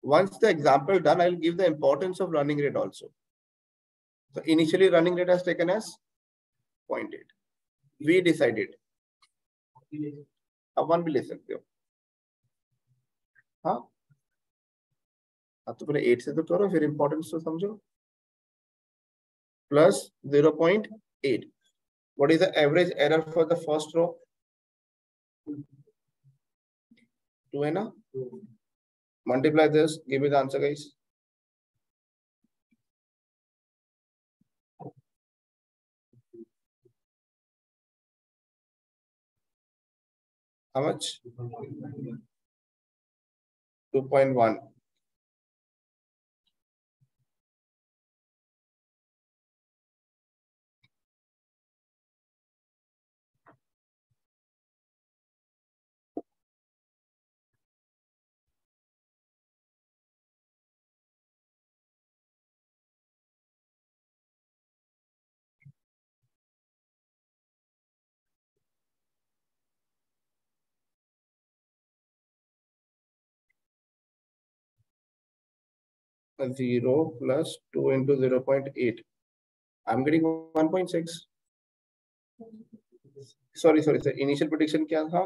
Once the example done, I'll give the importance of learning rate also. So initially learning rate has taken as 0.8. We decided. अब 1 भी ले सकते हो. हाँ, तो पहले 8 से तो करो, फिर importance तो समझो. Plus 0.8. What is the average error for the first row? 2 है ना? Multiply this, give me the answer, guys. How much? 2.1. 0 plus 2 into 0.8. I'm getting 1.6. Sorry. Sir initial prediction क्या था?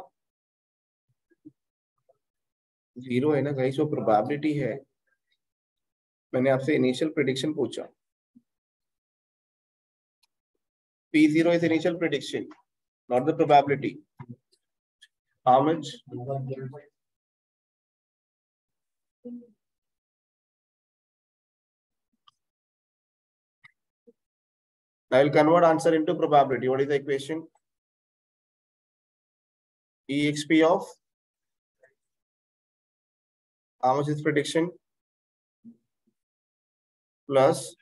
0 है ना गाइस, वो प्रोबेबिलिटी है. मैंने आपसे इनिशियल प्रेडिक्शन पूछा. P0 is initial prediction, not the probability. How much? I will convert answer into probability. What is the equation? EXP of how much is prediction plus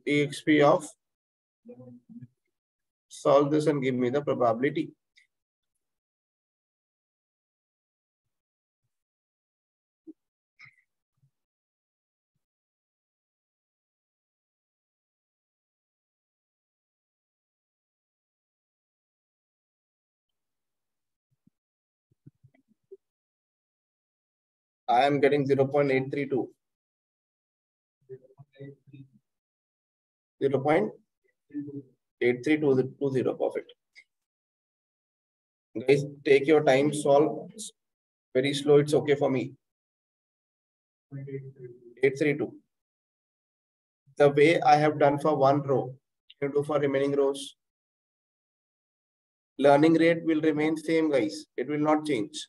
EXP of solve this and give me the probability. I am getting 0.832. 0.83220. Perfect. Guys, take your time, solve very slow. It's okay for me. 832. The way I have done for one row, you do for remaining rows. Learning rate will remain same, guys. It will not change.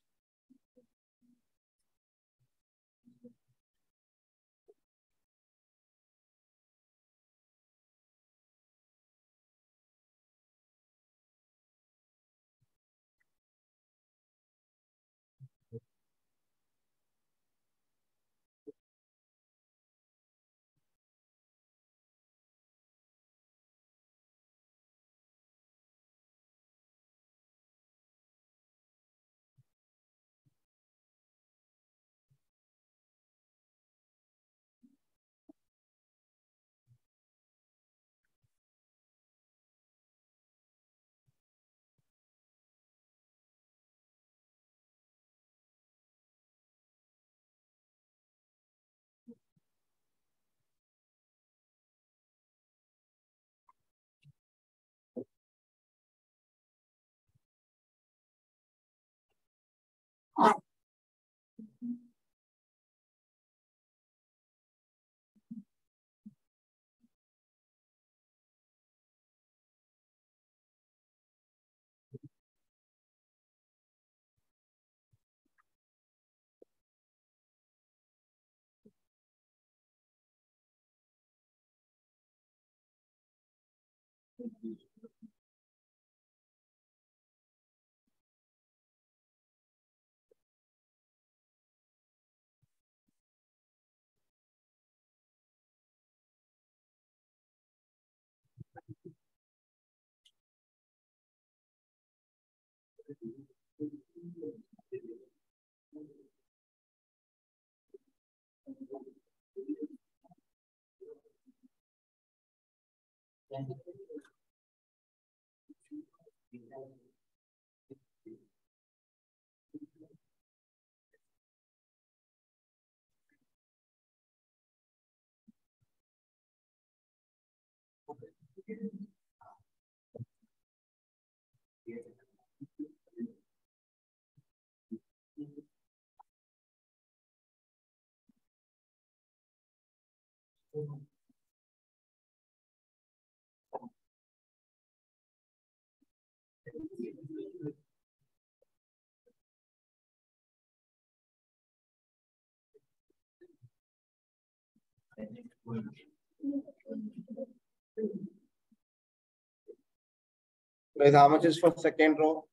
Guys, how much is for second row?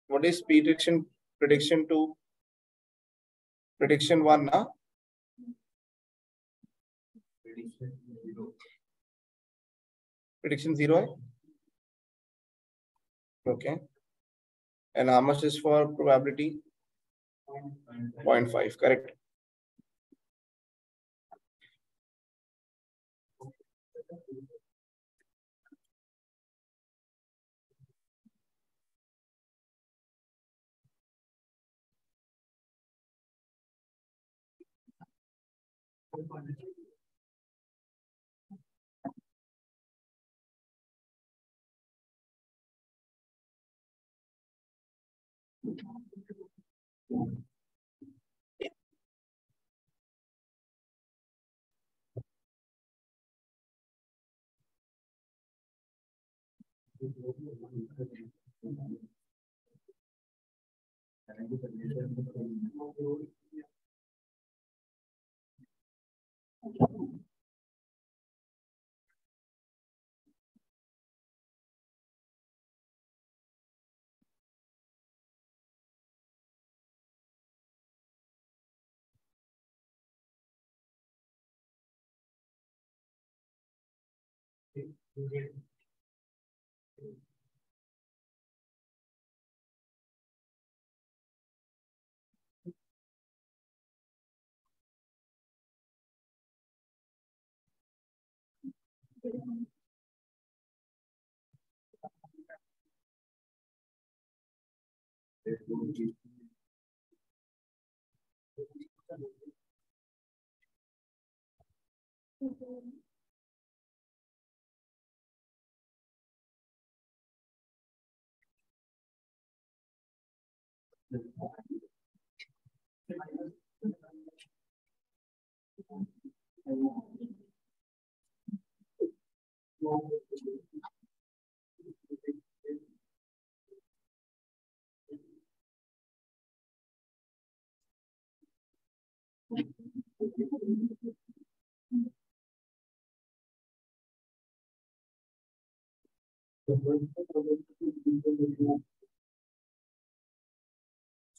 What is prediction 2? Prediction 1, na? Prediction 0. Okay. And how much is for probability? 0.5, correct.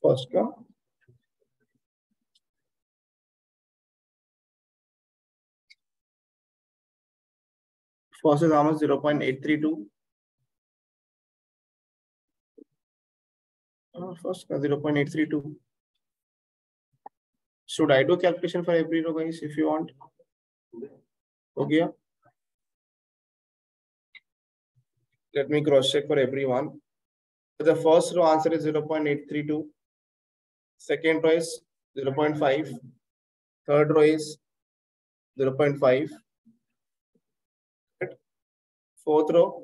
First का first is how much? 0.832. First का 0.832. Should I do calculation for every row, guys? If you want. Okay. Let me cross check for everyone. The first row answer is 0.832. Second row is 0.5. Third row is 0.5. Fourth row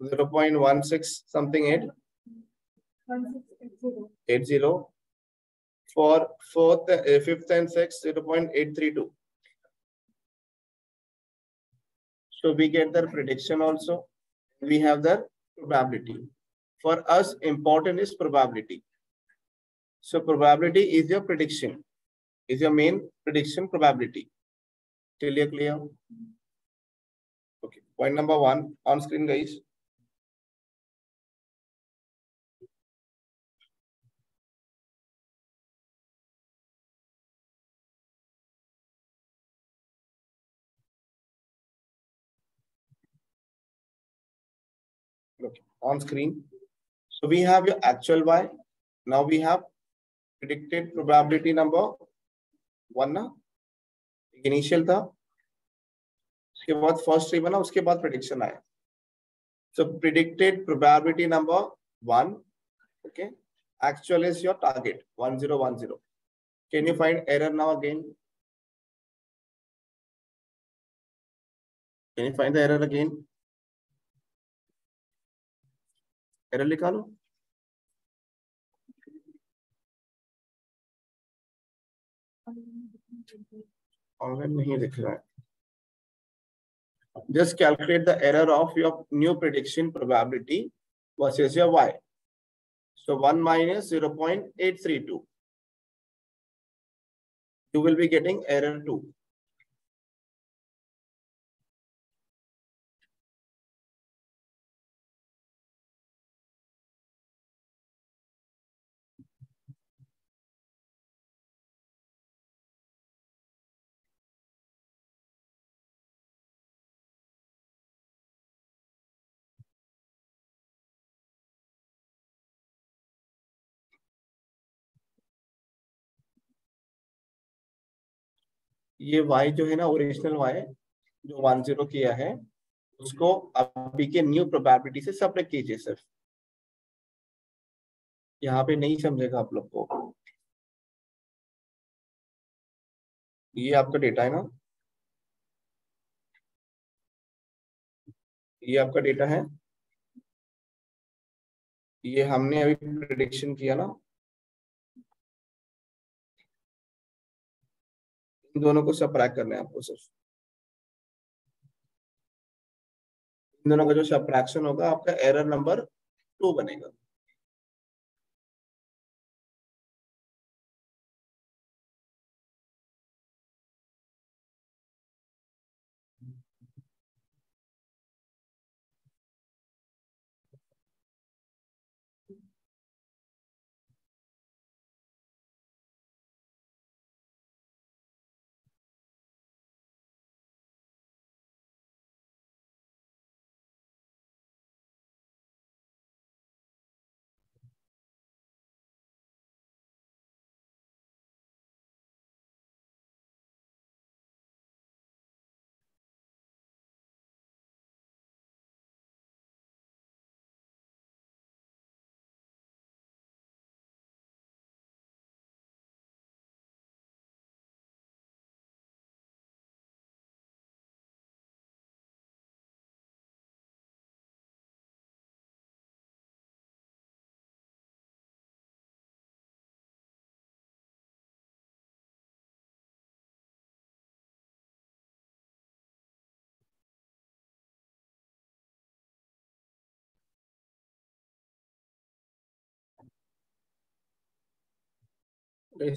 0.16 something 80. For fourth, fifth and sixth 0.832. So we get the prediction also. We have the probability. For us, important is probability. So probability is your prediction. Is your main prediction probability. Clear? Okay. Point number 1 on screen, guys. Okay. On screen. So we have your actual Y. Now we have predicted probability number 1 ना initial था उसके बाद first tree बना उसके बाद prediction आया. So predicted probability number 1. Okay. Actual is your target 1010. Can you find error now again? Can you find the error again? Error लिखा लो. Online नहीं दिख रहा है. Just calculate the error of your new prediction probability versus your Y. So 1 minus 0.832. You will be getting error 2. ये y जो है ना original y जो 10 किया है उसको अभी के न्यू प्रोबेबिलिटी से सब्ट्रैक्ट कीजिए. सिर्फ यहाँ पे नहीं समझेगा आप लोग को. ये आपका डेटा है ना, ये आपका डेटा है, ये हमने अभी प्रिडिक्शन किया ना, इन दोनों को सबट्रैक्ट करना है आपको सिर्फ। इन दोनों का जो सबट्रैक्शन होगा आपका एरर नंबर 2 बनेगा।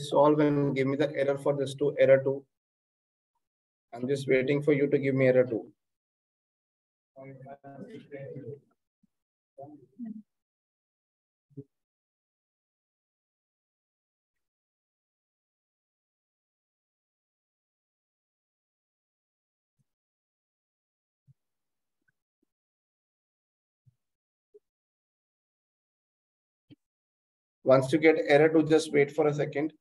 Solve and give me the error for this two, error 2. I'm just waiting for you to give me error 2. Once you get error 2, just wait for a second.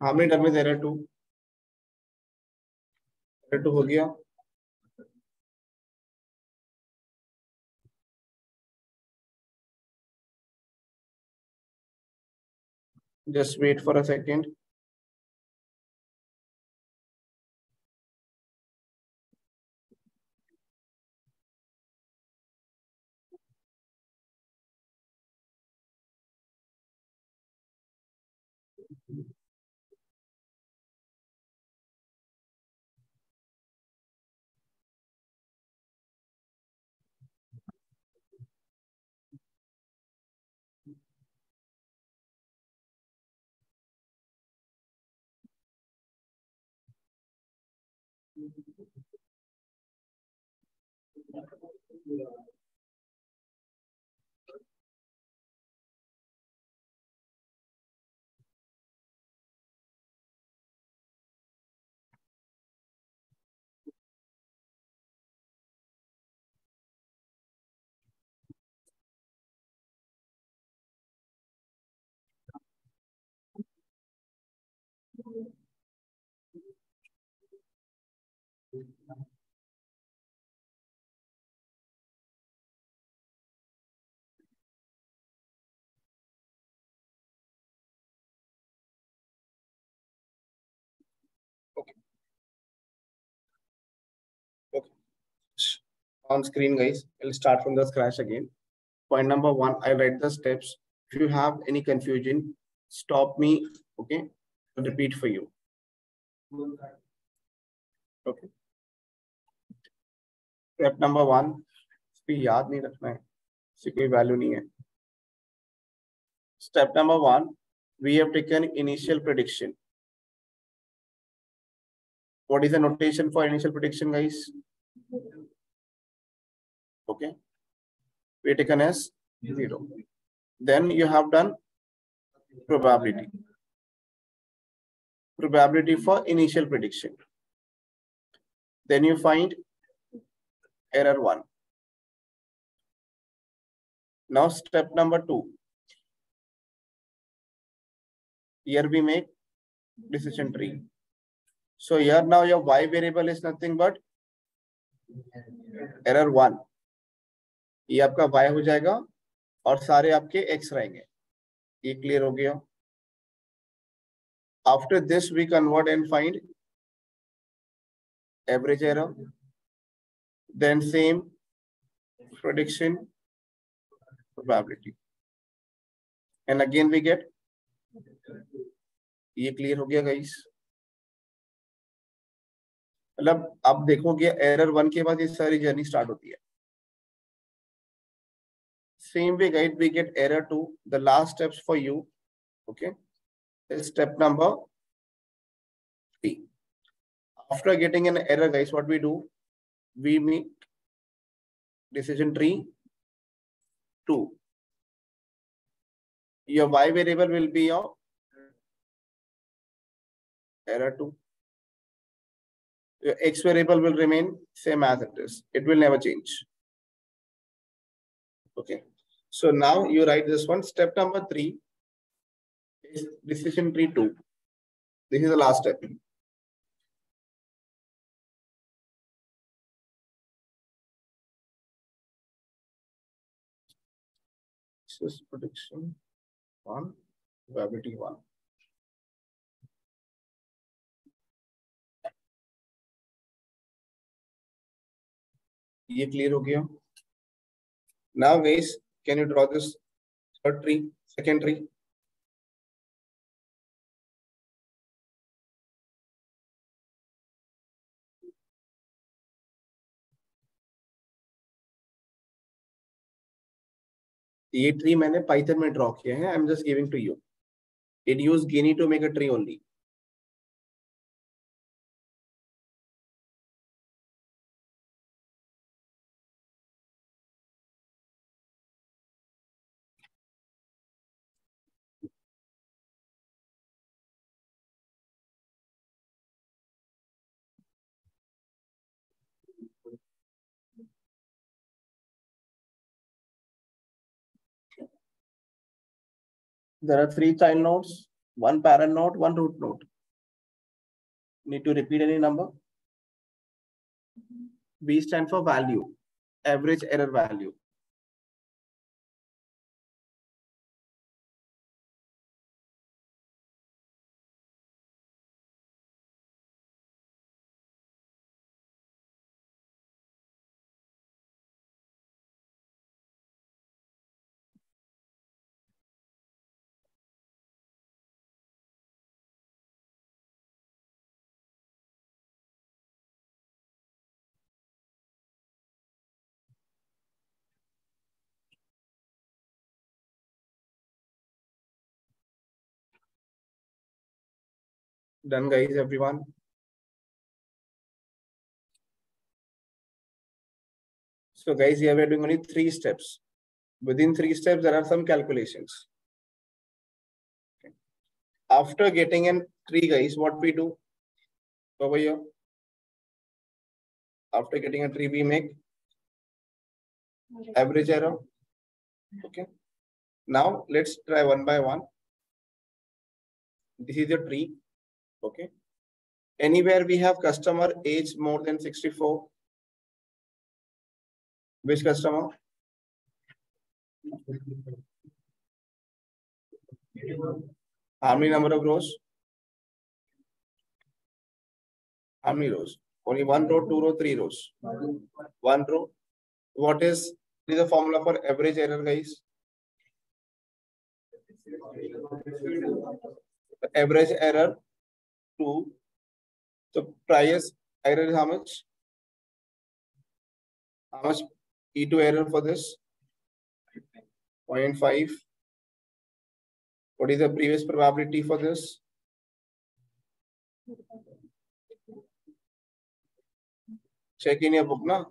How many done with error 2? Error 2 हो गया। Just wait for a second. Okay. Okay. On screen, guys. I'll start from the scratch again. Point number 1, I write the steps. If you have any confusion, stop me. Okay. I'll repeat for you. Okay. Step number 1, इसको याद नहीं रखना है, इसकी कोई value नहीं है. Step number 1, We have taken initial prediction. What is the notation for initial prediction, guys? Okay. We taken as 0. Then you have done probability. Probability for initial prediction. Then you find error 1. Now step number 2. Here we make decision tree. So here now your y variable is nothing but error 1. ये आपका y हो जाएगा और सारे आपके x रहेंगे. ये clear हो गया. After this we convert and find average error. Then same prediction probability. And again we get. ये clear हो गया guys. मतलब आप देखोगे एरर 1 के बाद ये सारी जर्नी स्टार्ट होती है. Same way, guys, we get error 2. The last steps for you, okay, is step number 3. After getting an error, guys, what we do? We make decision tree 2. Your y variable will be your error 2. Your x variable will remain same as it is. It will never change. Okay. So now you write this one. Step number 3 is decision tree 2. This is the last step. This is prediction 1, probability 1. ये clear हो गया. Now guys, can you draw this third tree, second tree? ये tree मैंने Python में draw किया है. I'm just giving to you. It used Guinea to make a tree only. There are 3 child nodes, 1 parent node, 1 root node. Need to repeat any number? V stands for value, average error value. Done, guys, everyone. So guys, here we are doing only 3 steps. Within 3 steps, there are some calculations. Okay. After getting an tree, guys, what we do over here? After getting a tree, we make average error. Okay. Now let's try one by one. This is a tree. Okay. Anywhere we have customer age more than 64. Which customer? How many number of rows? How many rows? Only 1 row, 2 row, 3 rows. 1 row. What is the formula for average error, guys? Average error 2. So price error is how much? How much E2 error for this? 0.5, What is the previous probability for this? Check in your book now.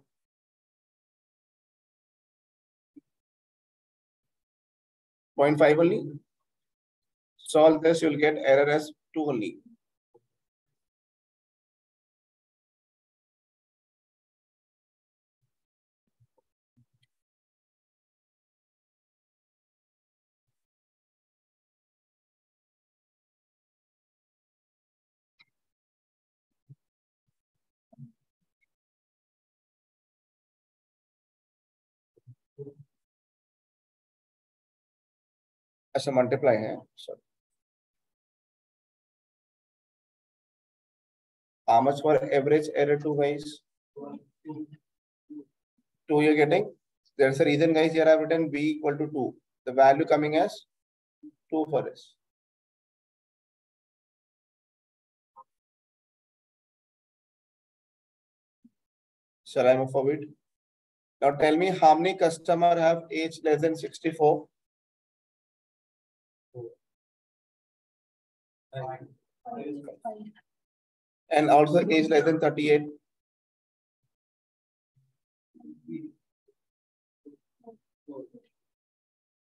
0.5 only. Solve this, you'll get error as 2 only. अच्छा multiply है. Sorry. How much for average error 2 guys? 2 you're getting. There's a reason guys here I've written b equal to 2. The value coming as 2 for this. Shall I move forward? Now tell me how many customers have age less than 64? And also age less than 38.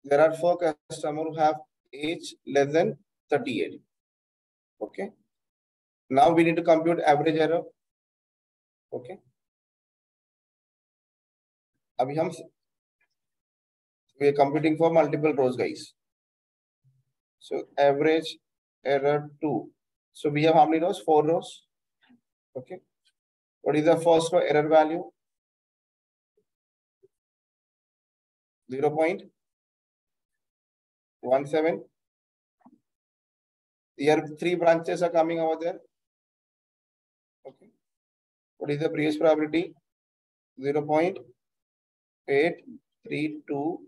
There are 4 customers who have age less than 38. Okay. Now we need to compute average error. Okay. Abhi we are computing for multiple rows, guys. So average error 2. So we have how many rows? 4 rows. Okay. What is the first row error value? 0.17. Here 3 branches are coming over there. Okay. What is the previous probability? 0.832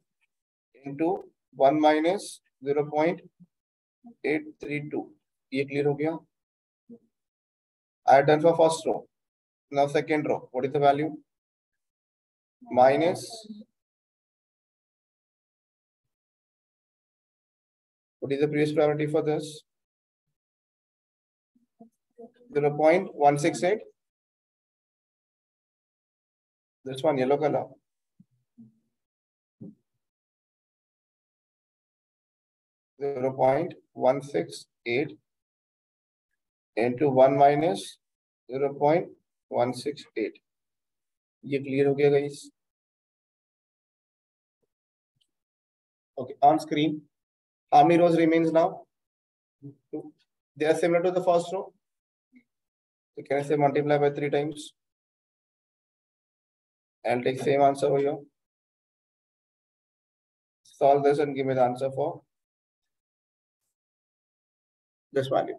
into 1 minus 0.832. ये clear हो गया? I have done for first row. Now second row. What is the value? Minus. What is the previous probability for this? 0.168. This one yellow color. Zero point 168 into 1 minus 0.168. ये clear हो गया guys? Okay, on screen. How many rows remains now? 2. They are similar to the first row. So can I say multiply by 3 times? I'll take same answer over here. Solve this and give me the answer for this value.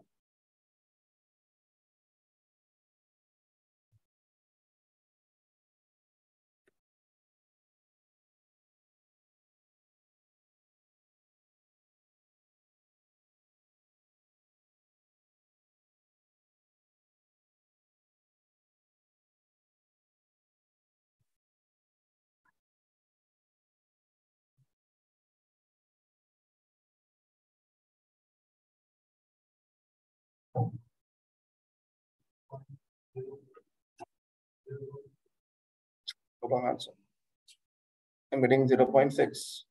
Wrong answer. I'm getting 0.6.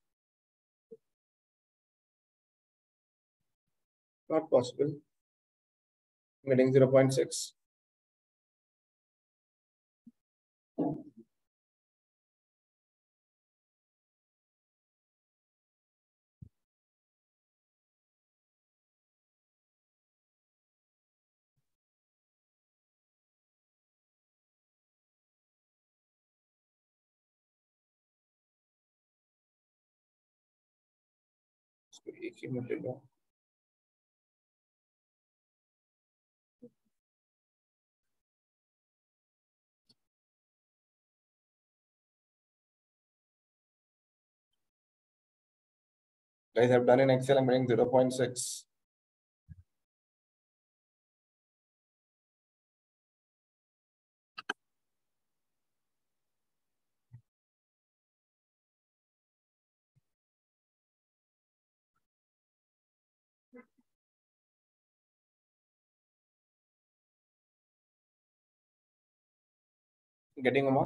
Not possible. I'm getting 0.6. एक ही minute लेगा. Guys, I've done in Excel. I'm getting 0.6. Getting Uma?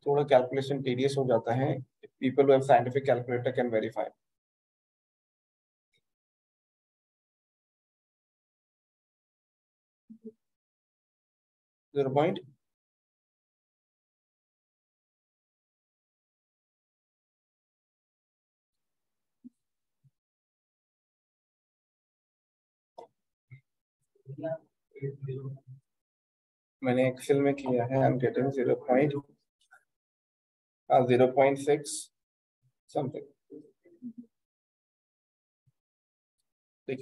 थोड़ा calculation tedious हो जाता है. People who have scientific calculator can verify. 0. मैंने Excel में किया है. I'm getting 0.6 something.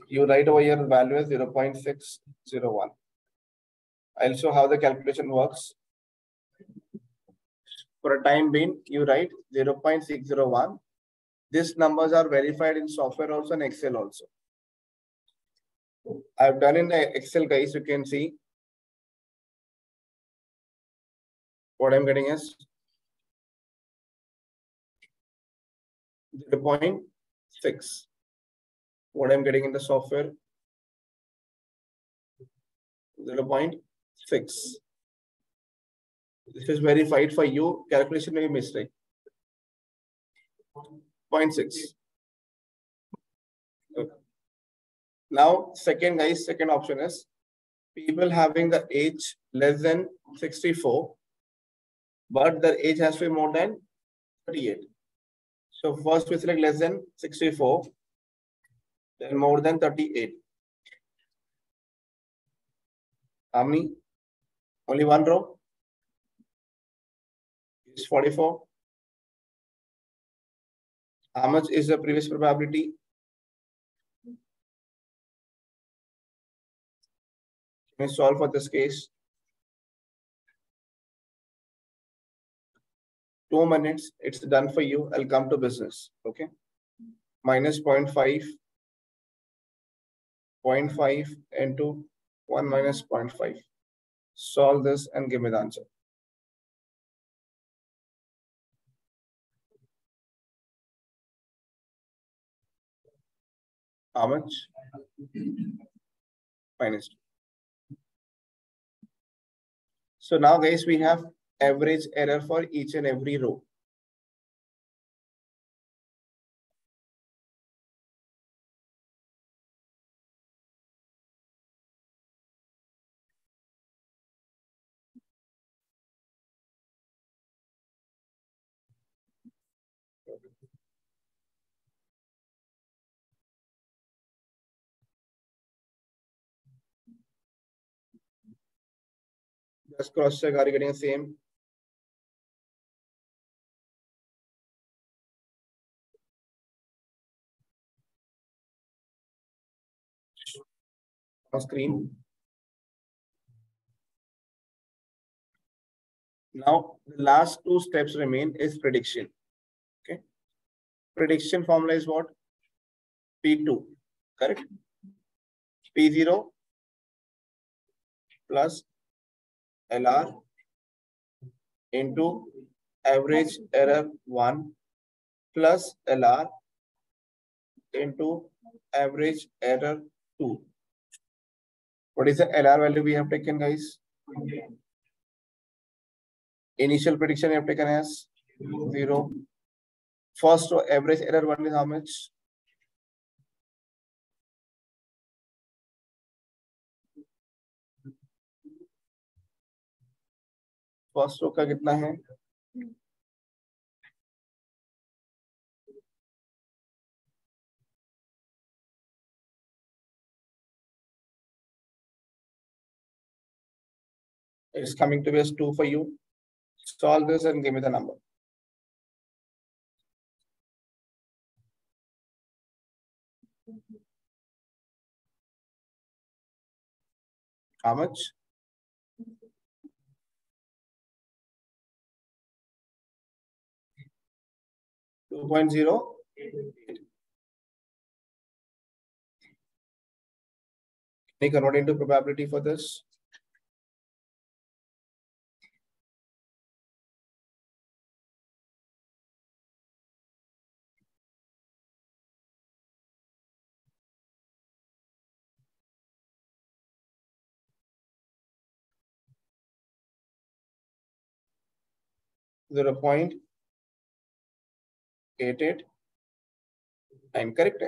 You write over here the value is 0.601. I'll show how the calculation works. For a time being, you write 0.601. These numbers are verified in software also and Excel also. I've done in the Excel, guys. You can see what I'm getting is 0.6. What I'm getting in the software, 0.6. This is verified for you. Calculation may be mistake. 0.6. Okay. Now, second option is people having the age less than 64, but their age has to be more than 38. So first we select less than 64, then more than 38. How many? Only one row. It's 44. How much is the previous probability? Can we solve for this case? 2 minutes, it's done for you. I'll come to business. Okay. Minus 0.5, 0.5 into 1 minus 0.5. Solve this and give me the answer. How much? Minus 2. So now, guys, we have average error for each and every row. Just cross check, are you getting the same? On screen. Now, the last 2 steps remain is prediction. Okay. Prediction formula is what? P2, correct? P0 plus LR into average error 1 plus LR into average error 2. What is the LR value we have taken, guys? Initial prediction we have taken as 0. First row average error 1 is how much? First row का कितना है? It's coming to be as 2 for you. Solve this and give me the number. How much? 2.0. Can you convert into probability for this? 0.88 and correct.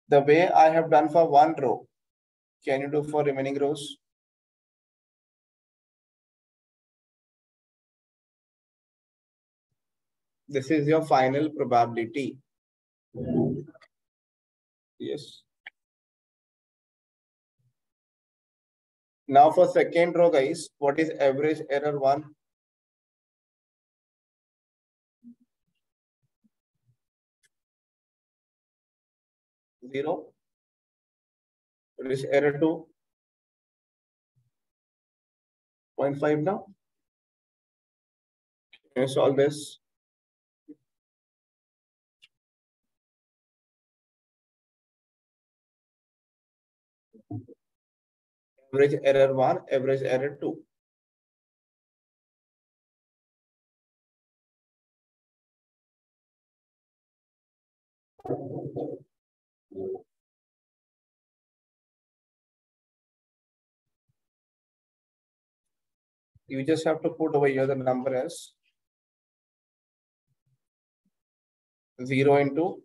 The way I have done for one row, can you do for remaining rows? This is your final probability. Yes. Now for second row, guys, what is average error 1? 0. What is error 2? 0.5 now. Can you solve this? Average error 1, average error 2. You just have to put over here the number as 0 into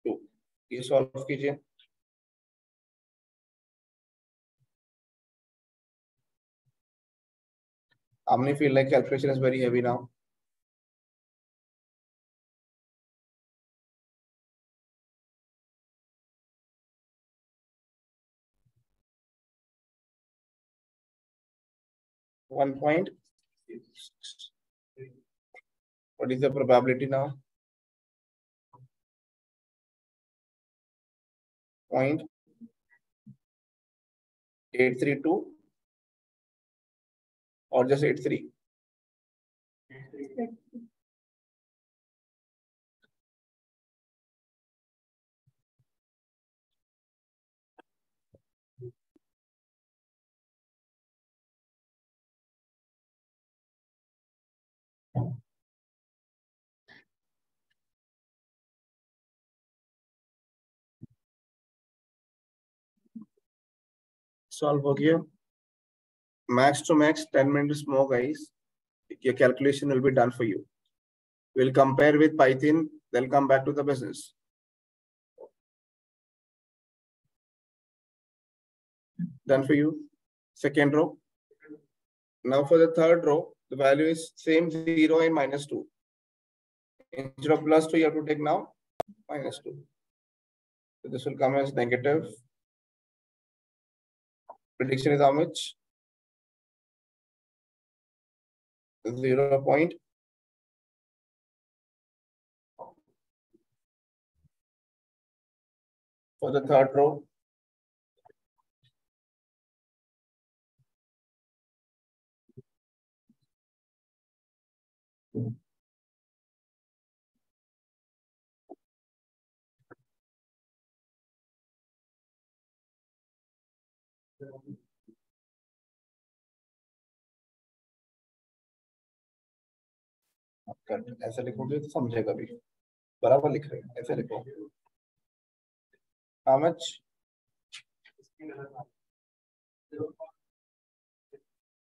2. ये solve कीजिए. How many feel like calculation is very heavy now? One point. What is the probability now? 0.832 or just 83? Solve हो गया. Max to max 10 minutes more, guys. Your calculation will be done for you. We'll compare with Python. They'll come back to the business. Done for you. Second row. Now for the third row, the value is same 0 and -2. Instead of +2, you have to take now -2. So this will come as negative. Prediction is how much? 0 point. For the third row, ऐसे लिखोगे तो समझेगा भी. बराबर लिख रहे हैं, ऐसे लिखो. How much?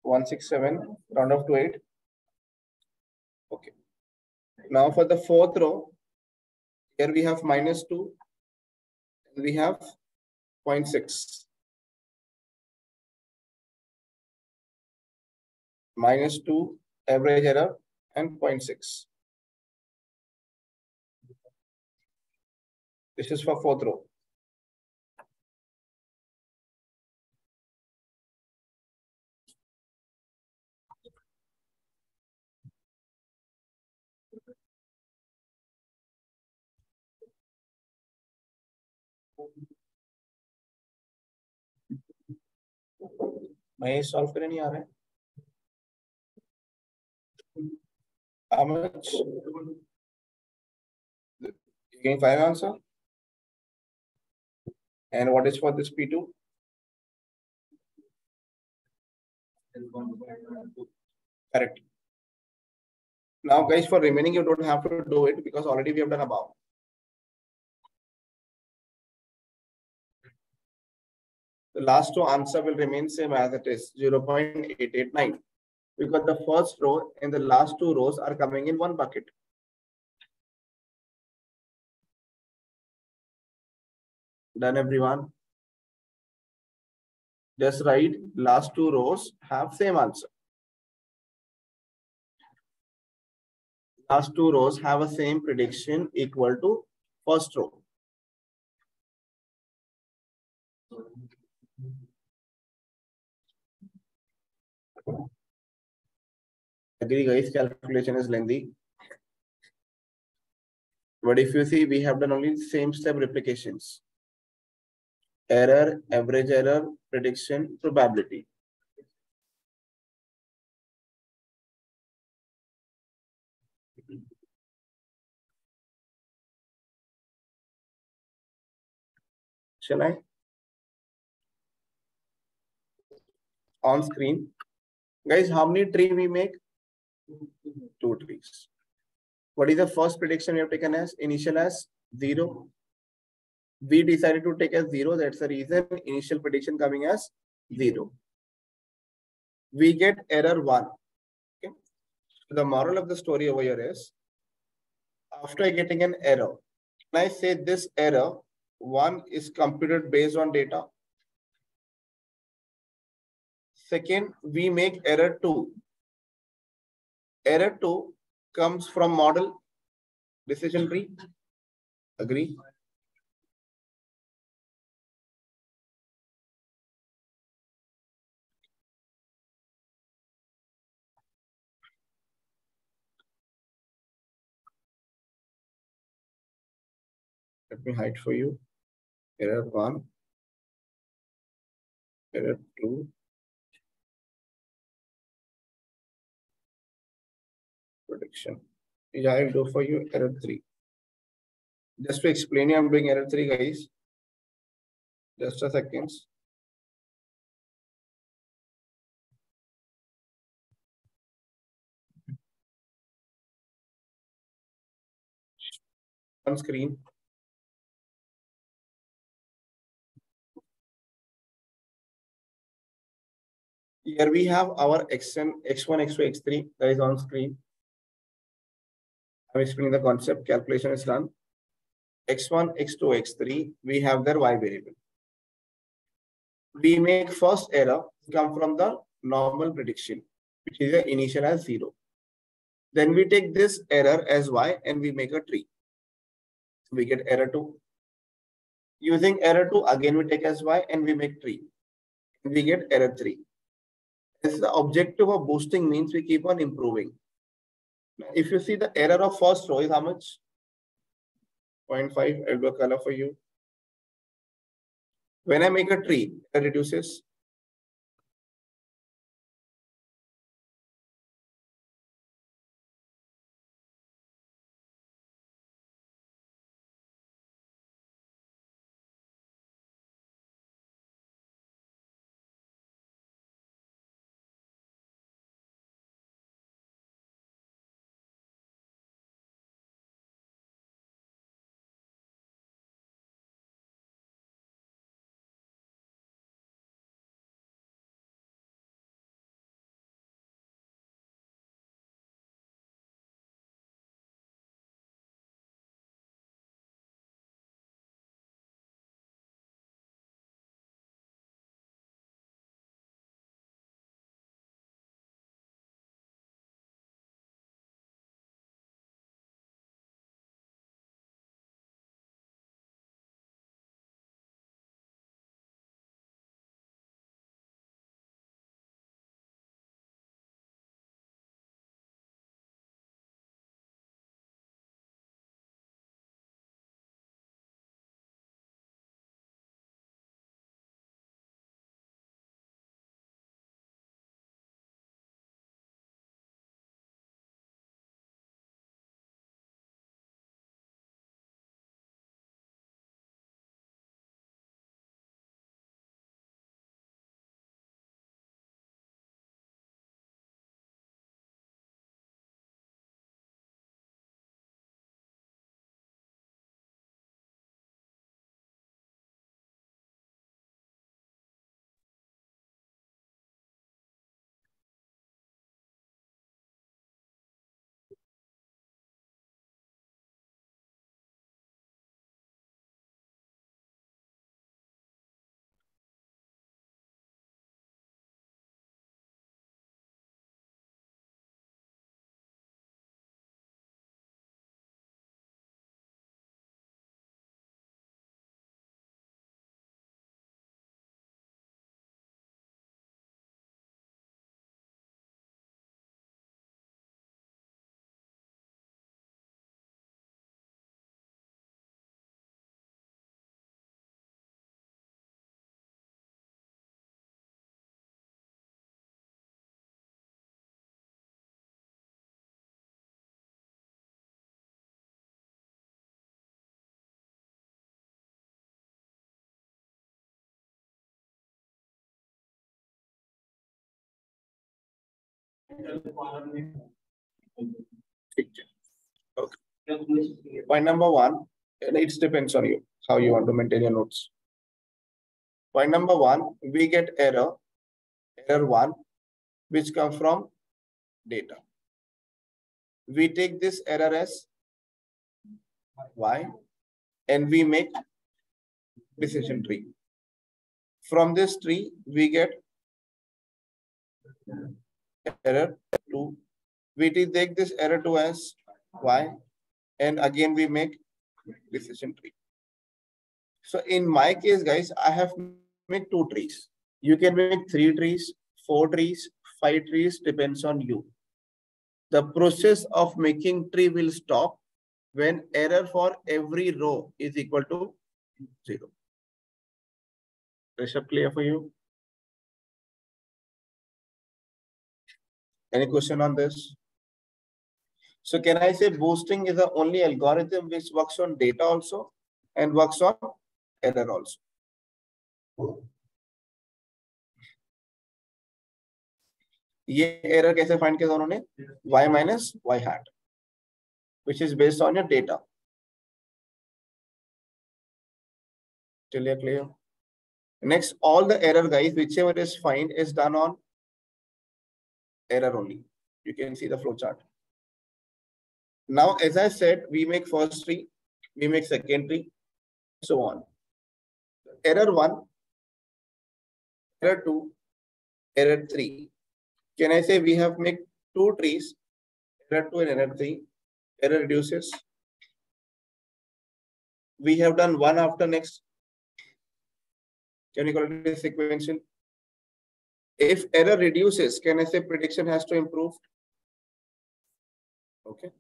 167, round off to 8. Okay. Now for the fourth row, here we have -2, and we have 0.6. -2, average error, and 0.6. This is for fourth row. मैं solve करने नहीं आ रहा है. How much? You getting 5 answer? And what is for this P2? Correct. Now, guys, for remaining, you don't have to do it because already we have done above. The last two answer will remain same as it is 0.889 because the first row and the last two rows are coming in one bucket. Done, everyone? Just write last two rows have same answer. Last two rows have a same prediction equal to first row. Agree, guys, calculation is lengthy. But if you see, we have done only same step replications. Error, average error, prediction, probability. Shall I? On screen. Guys, how many trees we make? 2 trees. What is the first prediction we have taken as? Initial as 0. We decided to take as 0. That's the reason initial prediction coming as 0. We get error 1. Okay. So the moral of the story over here is, after getting an error, when I say this error 1 is computed based on data. Second, we make error 2. Error 2 comes from model decision tree. Agree? Let me hide for you. Error 1, error 2, prediction. Yeah, I will do for you error 3. Just to explain you, I'm doing error 3, guys. Just a second. On screen. Here we have our x1, x2, x3 that is on screen. I'm explaining the concept. Calculation is done. x1, x2, x3, we have their y variable. We make first error come from the normal prediction, which is the initial as 0. Then we take this error as y and we make a tree. We get error 2. Using error 2, again we take as y and we make tree. We get error 3. This is the objective of boosting, means we keep on improving. If you see the error of first row is how much? 0.5. I'll do a color for you. When I make a tree, it reduces. Okay. Point number one, it depends on you how you want to maintain your notes. Point number one, we get error one, which comes from data. We take this error as y, and we make decision tree. From this tree, we get error 2. We take this error 2 as y, and again we make decision tree. So in my case, guys, I have made 2 trees. You can make 3 trees, 4 trees, 5 trees, depends on you. The process of making tree will stop when error for every row is equal to 0. Is that clear for you? Any question on this? So can I say boosting is the only algorithm which works on data also and works on error also? ये error कैसे find किया उन्होंने? Y minus y hat, which is based on your data. Clear? Next, all the error, guys, whichever is find is done on error only. You can see the flow chart. Now, as I said, we make first tree, we make second tree, so on. Error 1, error 2, error 3. Can I say we have made 2 trees, error 2 and error 3, error reduces. We have done one after next. Can you call it sequential? If error reduces, can I say prediction has to improve? Okay.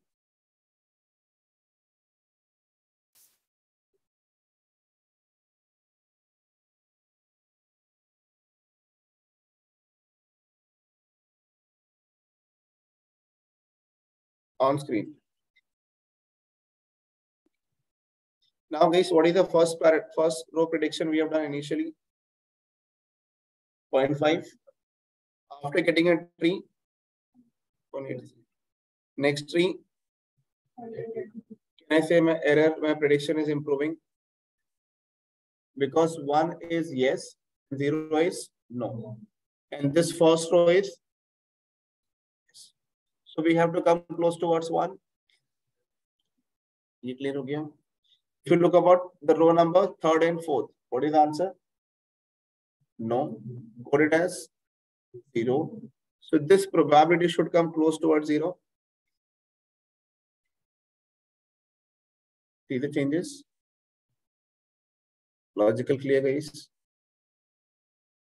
On screen. Now, guys, what is the first row prediction we have done initially? 0.5. After getting a tree, 0.8. Next tree, can I say my prediction is improving? Because 1 is yes, 0 is no. And this first row is yes. So we have to come close towards 1. Clear ho gaya? If you look about the row number 3rd and 4th, what is the answer? No. Coded as 0. So this probability should come close towards 0. See the changes? Logical clear, guys?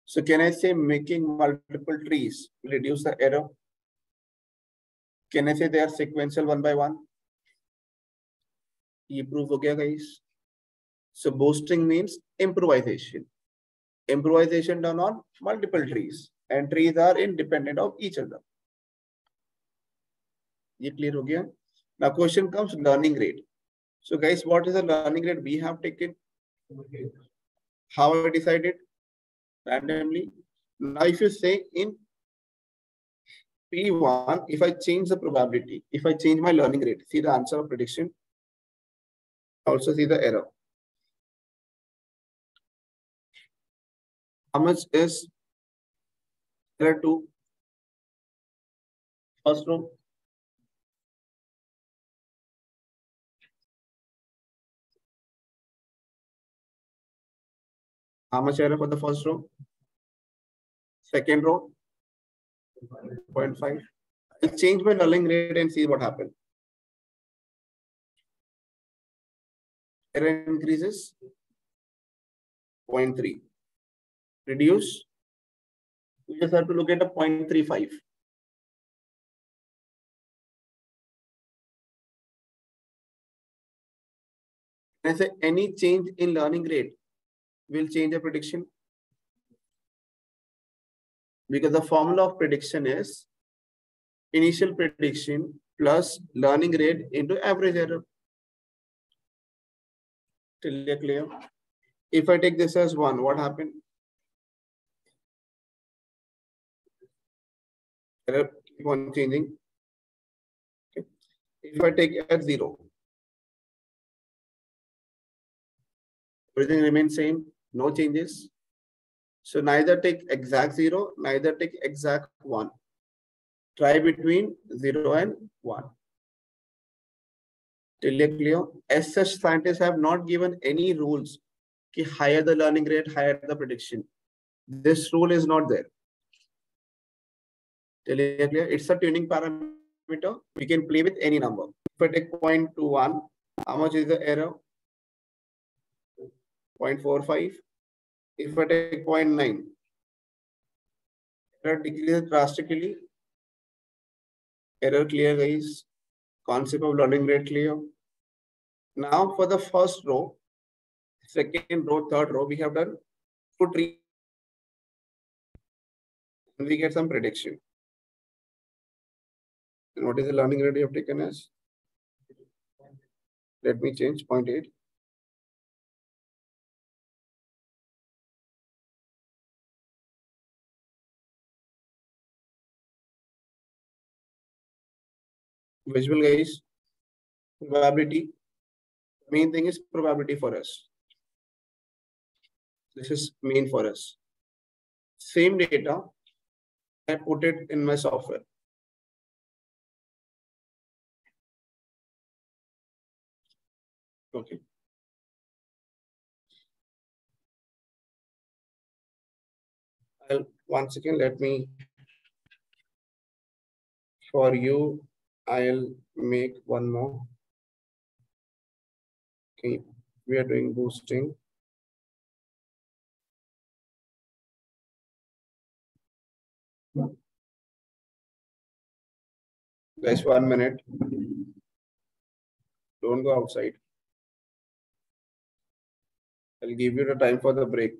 So can I say making multiple trees reduce the error? Can I say they are sequential 1 by 1? Ye proof ho gaya, guys? So boosting means improvisation. Improvisation done on multiple trees, and trees are independent of each other. Ye clear ho gaya? Now question comes learning rate. So guys, what is the learning rate we have taken? How I decided? Randomly. Now if you say in P1, if I change the probability, if I change my learning rate, see the answer of prediction, also see the error. How much is error 2? First row. How much error for the first row? Second row, 0.5. I'll change my learning rate and see what happened. Error increases, 0.3. Reduce, we just have to look at a 0.35. Can I say any change in learning rate will change the prediction? Because the formula of prediction is initial prediction plus learning rate into average error. Clear? If I take this as 1, what happened? Error keep on changing. Okay. If I take as 0, everything remains same, no changes. So neither take exact 0, neither take exact 1. Try between 0 and 1. Till you clear? As such, scientists have not given any rules. Ki higher the learning rate, higher the prediction. This rule is not there. Till you clear? It's a tuning parameter. We can play with any number. If I take 0.21, how much is the error? 0.45. If I take 0.9, error decreases drastically. Error clear, guys. Concept of learning rate clear. Now for the first row, second row, third row, we have done 2 trees. And we get some prediction. And what is the learning rate you have taken as? Let me change 0.8. Visual, guys. Probability. Main thing is probability for us. This is main for us. Same data, I put it in my software. Okay. Once again, let me, for you, I'll make one more. Okay, we are doing boosting. Guys, 1 minute. Don't go outside. I'll give you the time for the break.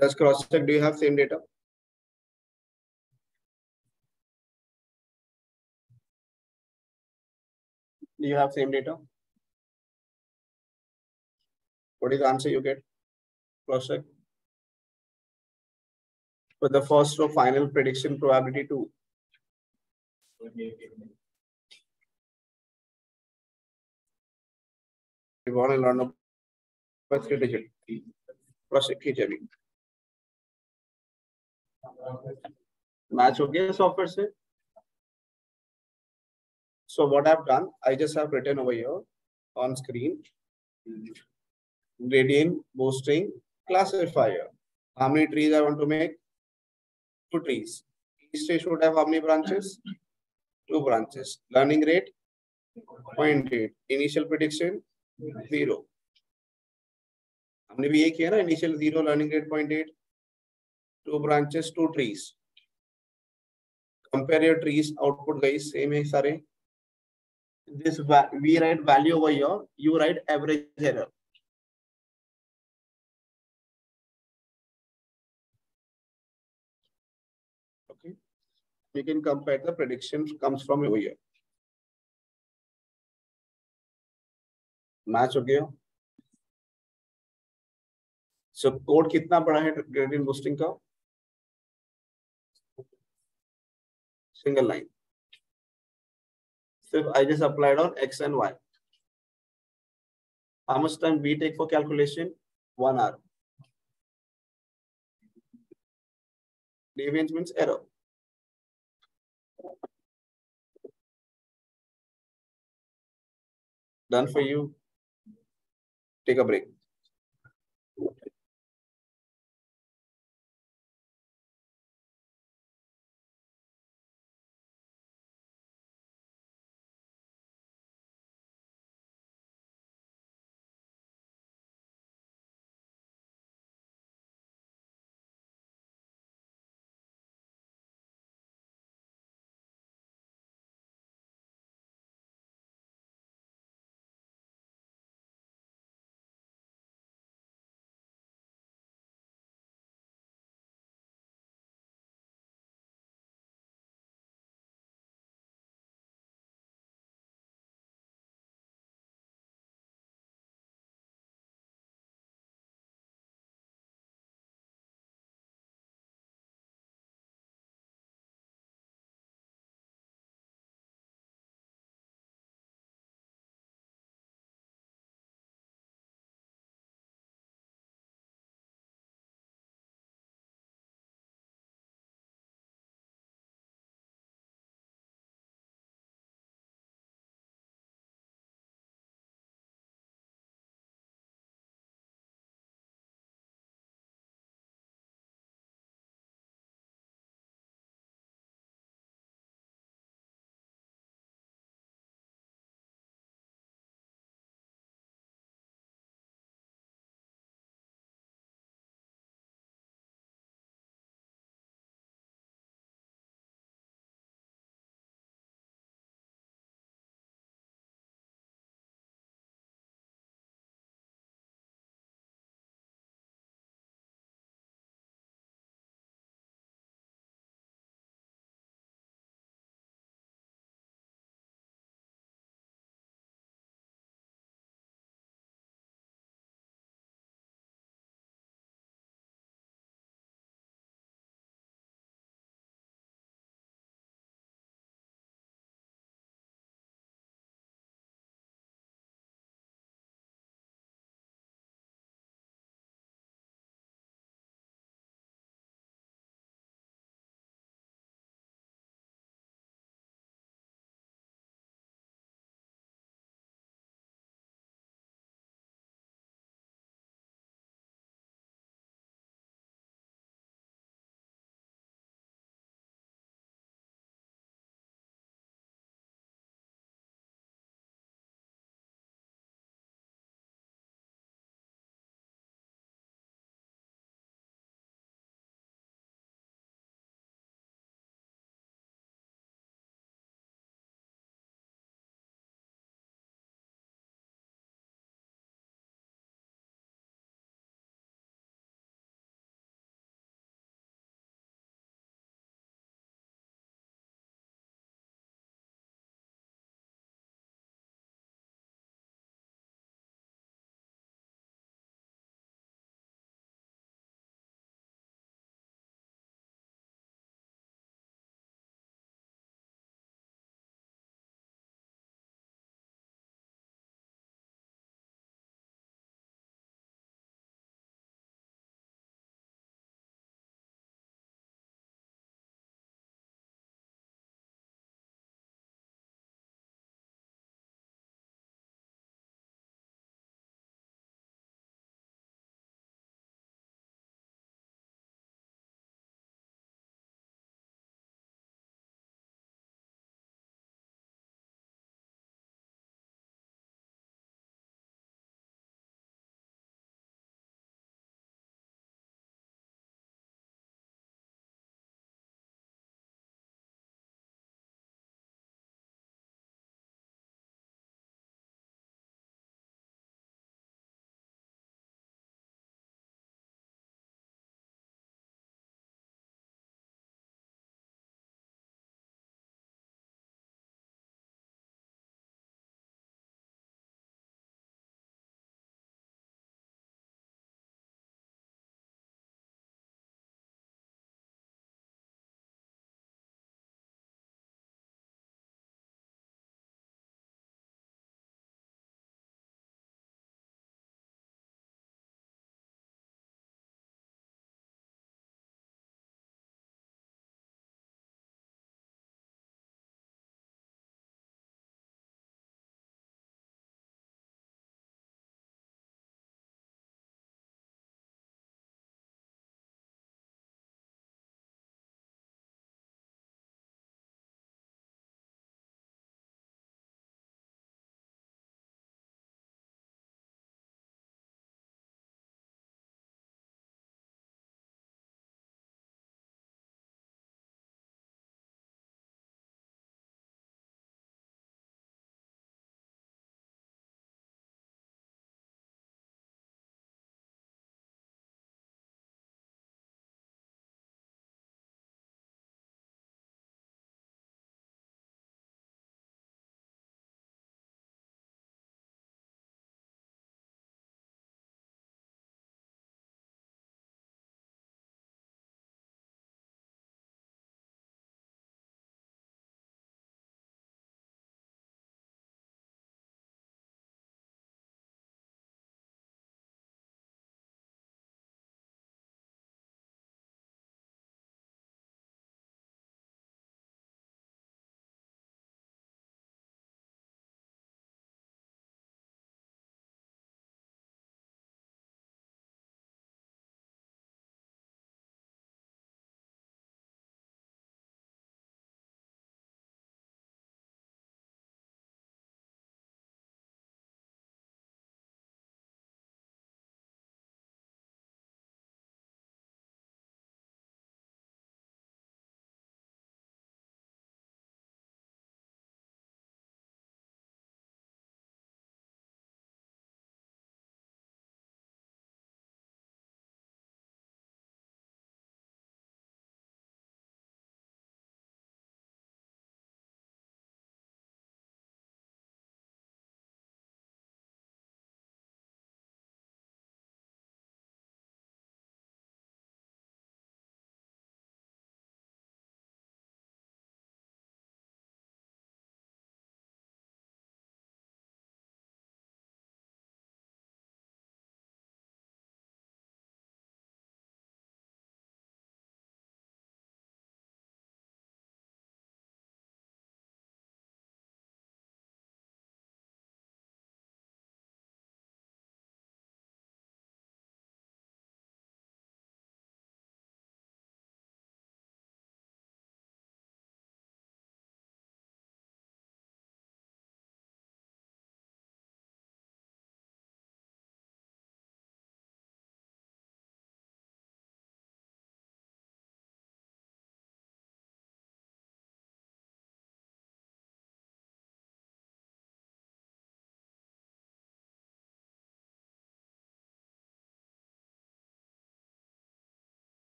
Just cross check. Do you have same data? Do you have same data? What is the answer you get? Cross check. For the first row, final prediction probability 2. We want to learn about 3 digit. Cross check कीजिए अभी. Match हो गया software से? So what I've done, I just have written over here on screen, gradient, boosting, classifier. How many trees I want to make? 2 trees. Each tree should have how many branches? 2 branches. Learning rate, 0.8. Initial prediction, 0. हमने भी ये किया ना, initial 0, learning rate 0.8. 2 branches, 2 trees. Compare your trees output, guys. Same है सारे. This we write value over here. You write average error. Okay. You can compare the predictions comes from over here. Match हो गया. So code कितना बड़ा है gradient boosting का? Single line. So I just applied on X and Y. How much time we take for calculation? 1 hour. Deviance means error. Done for you. Take a break.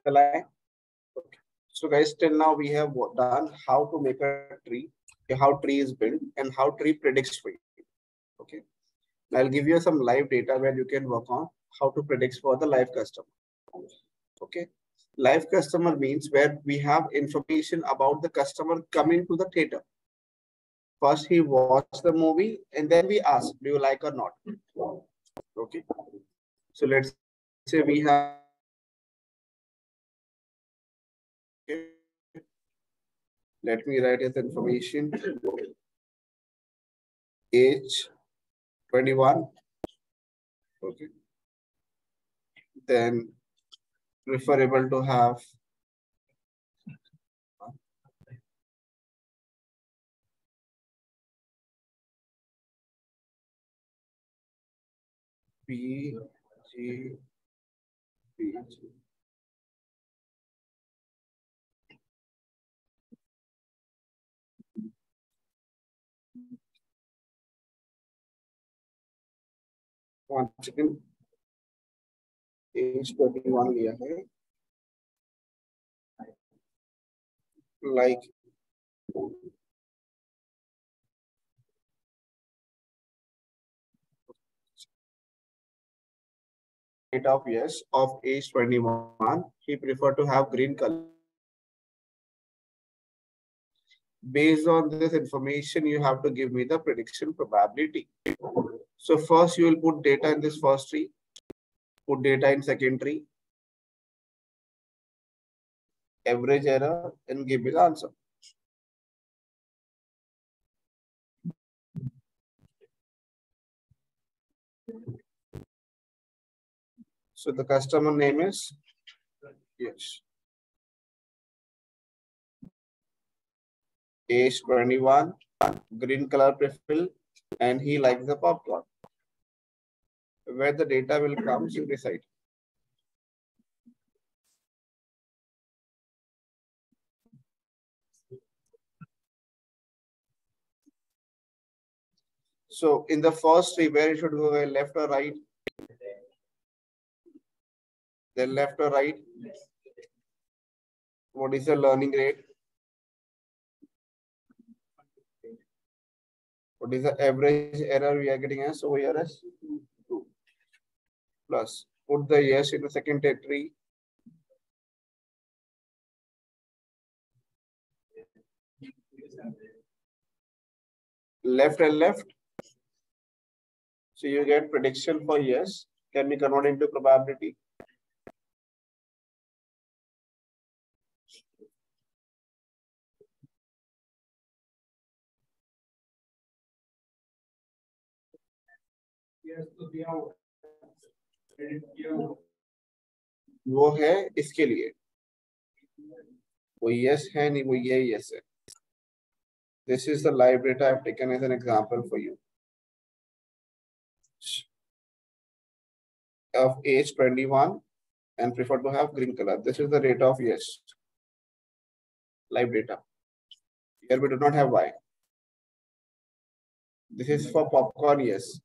Shall I? Okay. So guys, till now we have done how to make a tree, how tree is built, and how tree predicts for you. Okay. Now I'll give you some live data where you can work on how to predict for the live customer. Okay. Live customer means where we have information about the customer coming to the theater. First, he watched the movie and then we ask, do you like or not? Okay. So let's say we have okay. Let me write his information. Age 21. Okay. Then preferable to have PGA. One second. Age 21 लिया है. Like rate of yes of age 21, he preferred to have green color. Based on this information, you have to give me the prediction probability. So first you will put data in this first tree, put data in second tree, average error, and give me the answer. So the customer name is yes. Age 21, green color preferred, and he likes the popcorn. Where the data will come, you decide. So in the first tree, where it should go, left or right? Then left or right? What is the learning rate? What is the average error we are getting as over here as 2 plus. Put the yes in the second tree. Left and left. So you get prediction for yes. Can be converted into probability. वो है इसके लिए वो yes है नहीं वो ये yes है. This is the live data I've taken as an example for you. Of age 21 and prefer to have green color. This is the rate of yes. Live data. Here we do not have Y. This is for popcorn, yes.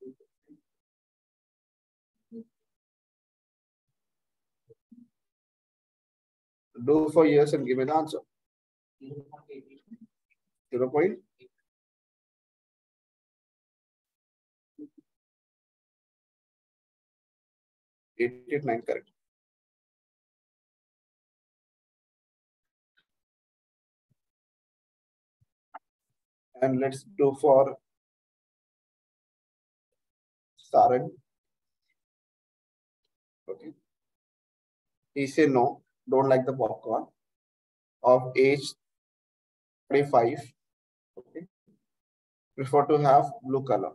Do for yes and give me the answer. 0.889 correct. And let's do for Sarang. Okay. He say no, don't like the popcorn. Of age 25. Okay. Prefer to have blue color.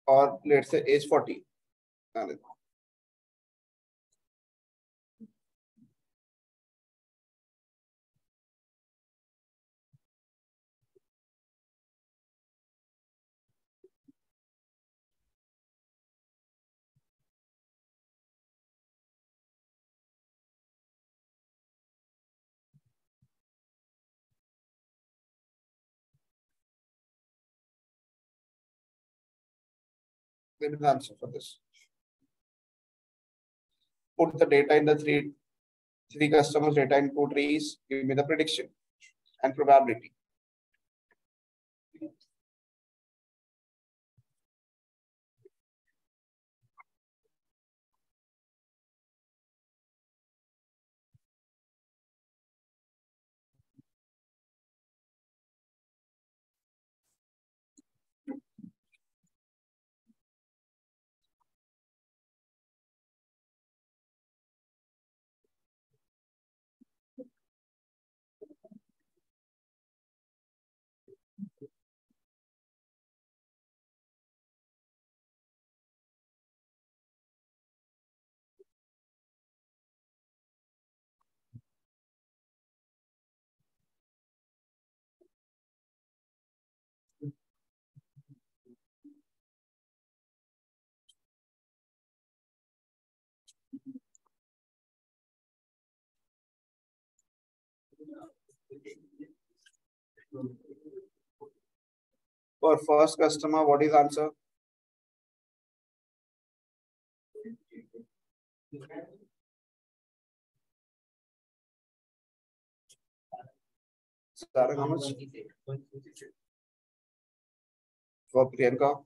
Or let's say age 40. Give me the answer for this. Put the data in the three customers' data in 2 trees. Give me the prediction and probability. For first customer, what is answer? Sarang, how much? For Priyanka?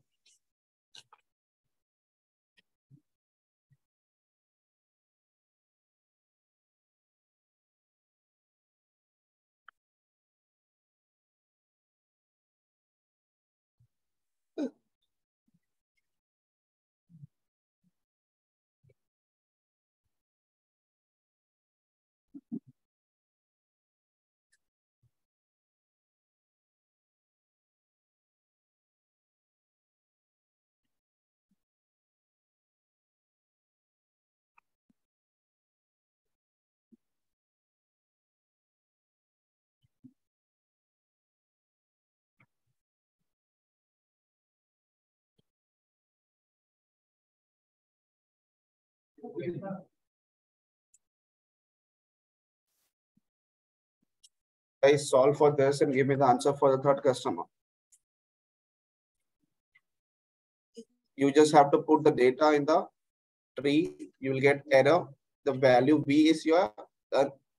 Guys, solve for this and give me the answer for the third customer. You just have to put the data in the tree. You will get error. The value B is your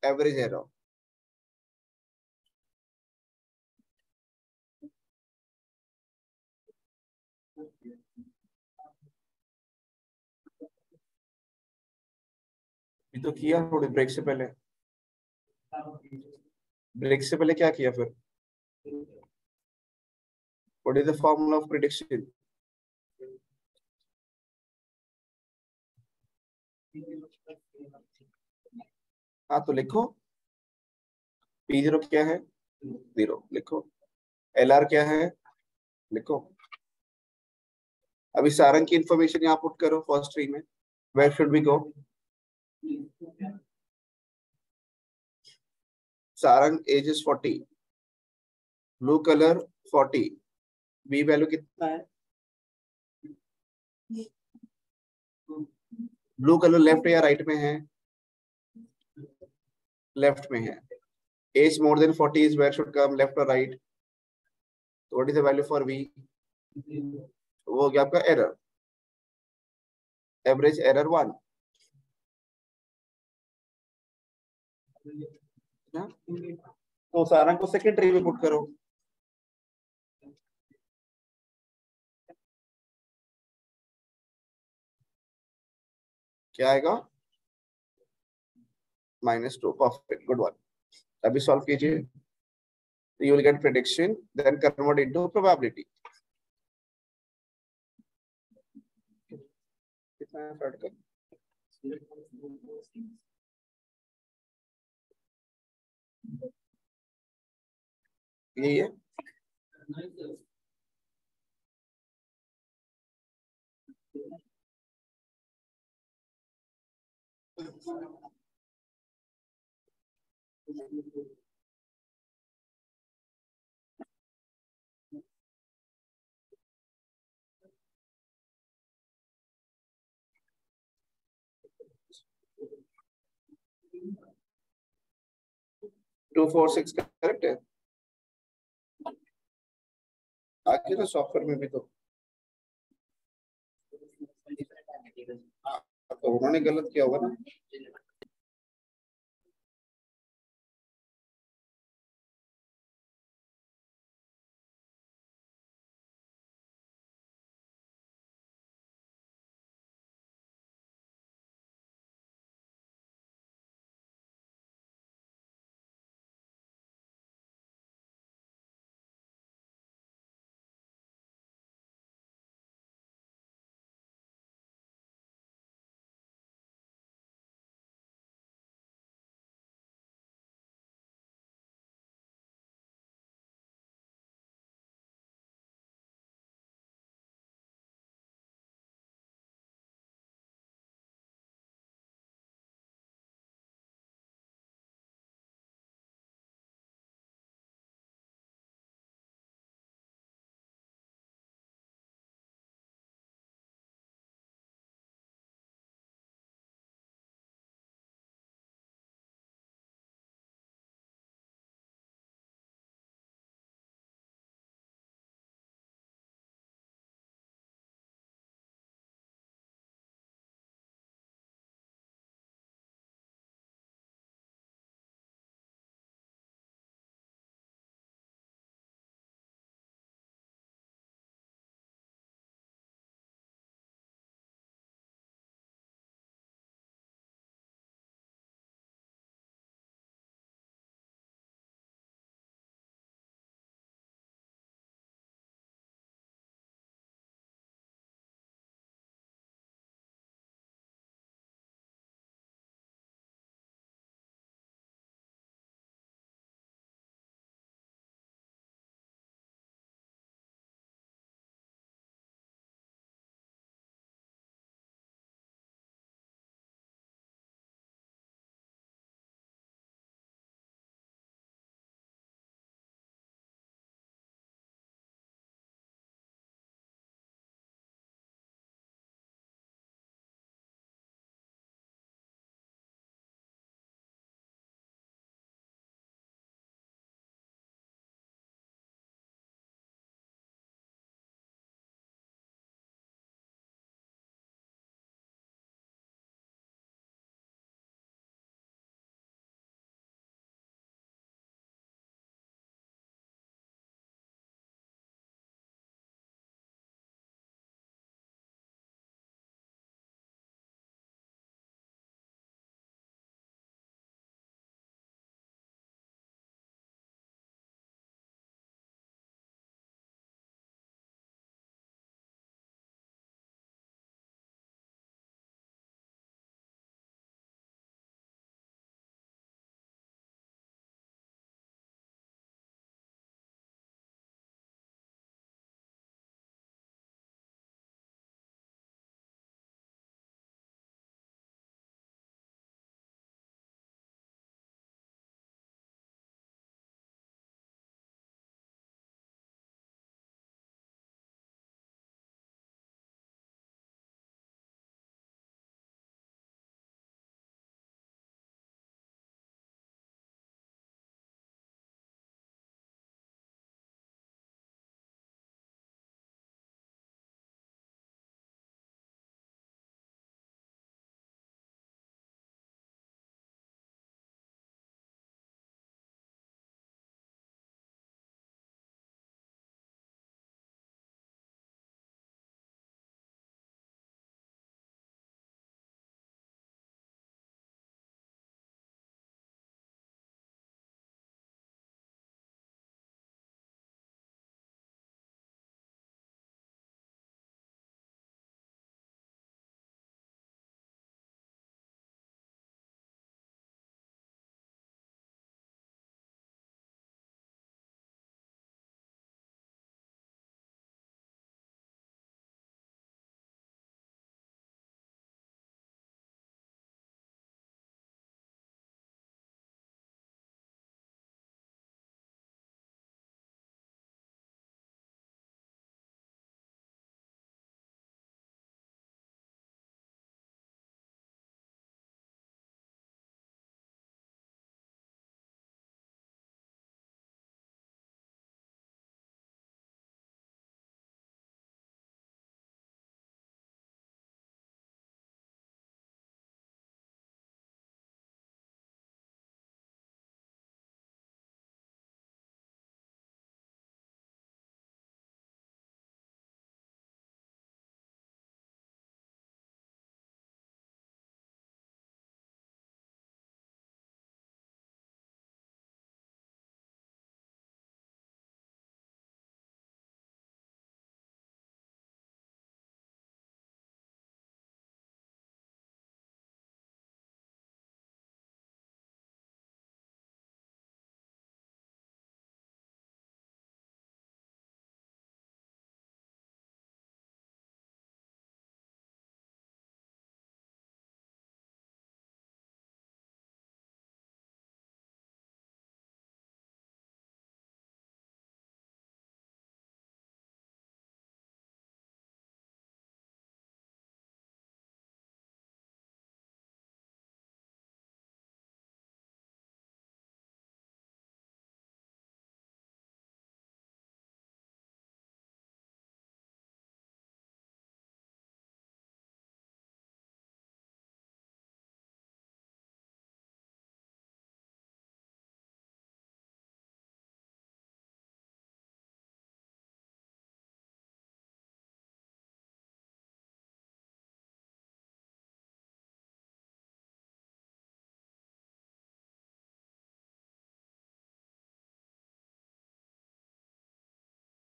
average error. ये तो किया थोड़ी break से पहले क्या किया फिर? What is the formula of prediction? हाँ तो लिखो P0 क्या है? 0 लिखो. LR क्या है? लिखो. अभी सारंग की इंफॉर्मेशन यहाँ पुट करो फर्स्ट ट्री में. Where should we go? Sarang age is 40. Blue color 40. B value कितना है? ब्लू कलर लेफ्ट या राइट में है? लेफ्ट में है. Age more than 40 is where should come, left or right? So what is the value for V? वो हो गया आपका एरर. Average error 1. तो सारंग को सेकंड ट्री में पुट करो. क्या आएगा? -2. Perfect, good one. अभी सॉल्व कीजिए. You will get prediction, then convert into probability. कितना है फ्रैड का? यही है. टू 4 6 करेक्ट है. आगे तो सॉफ्टवेयर में भी तो तो उन्होंने गलत किया होगा ना।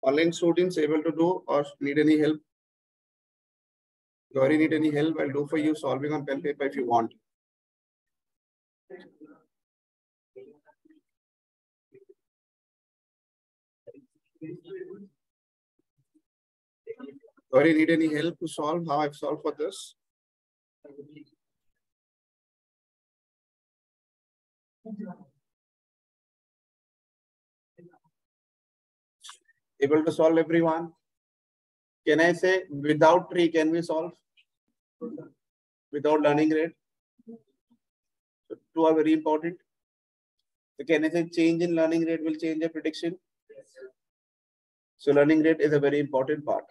Online students able to do or need any help? Gauri, need any help? I'll do for you solving on pen paper if you want. Gauri, need any help to solve how I've solved for this? Able to solve, everyone? Can I say without tree, can we solve? Without learning rate? So two are very important. So can I say change in learning rate will change the prediction? So learning rate is a very important part.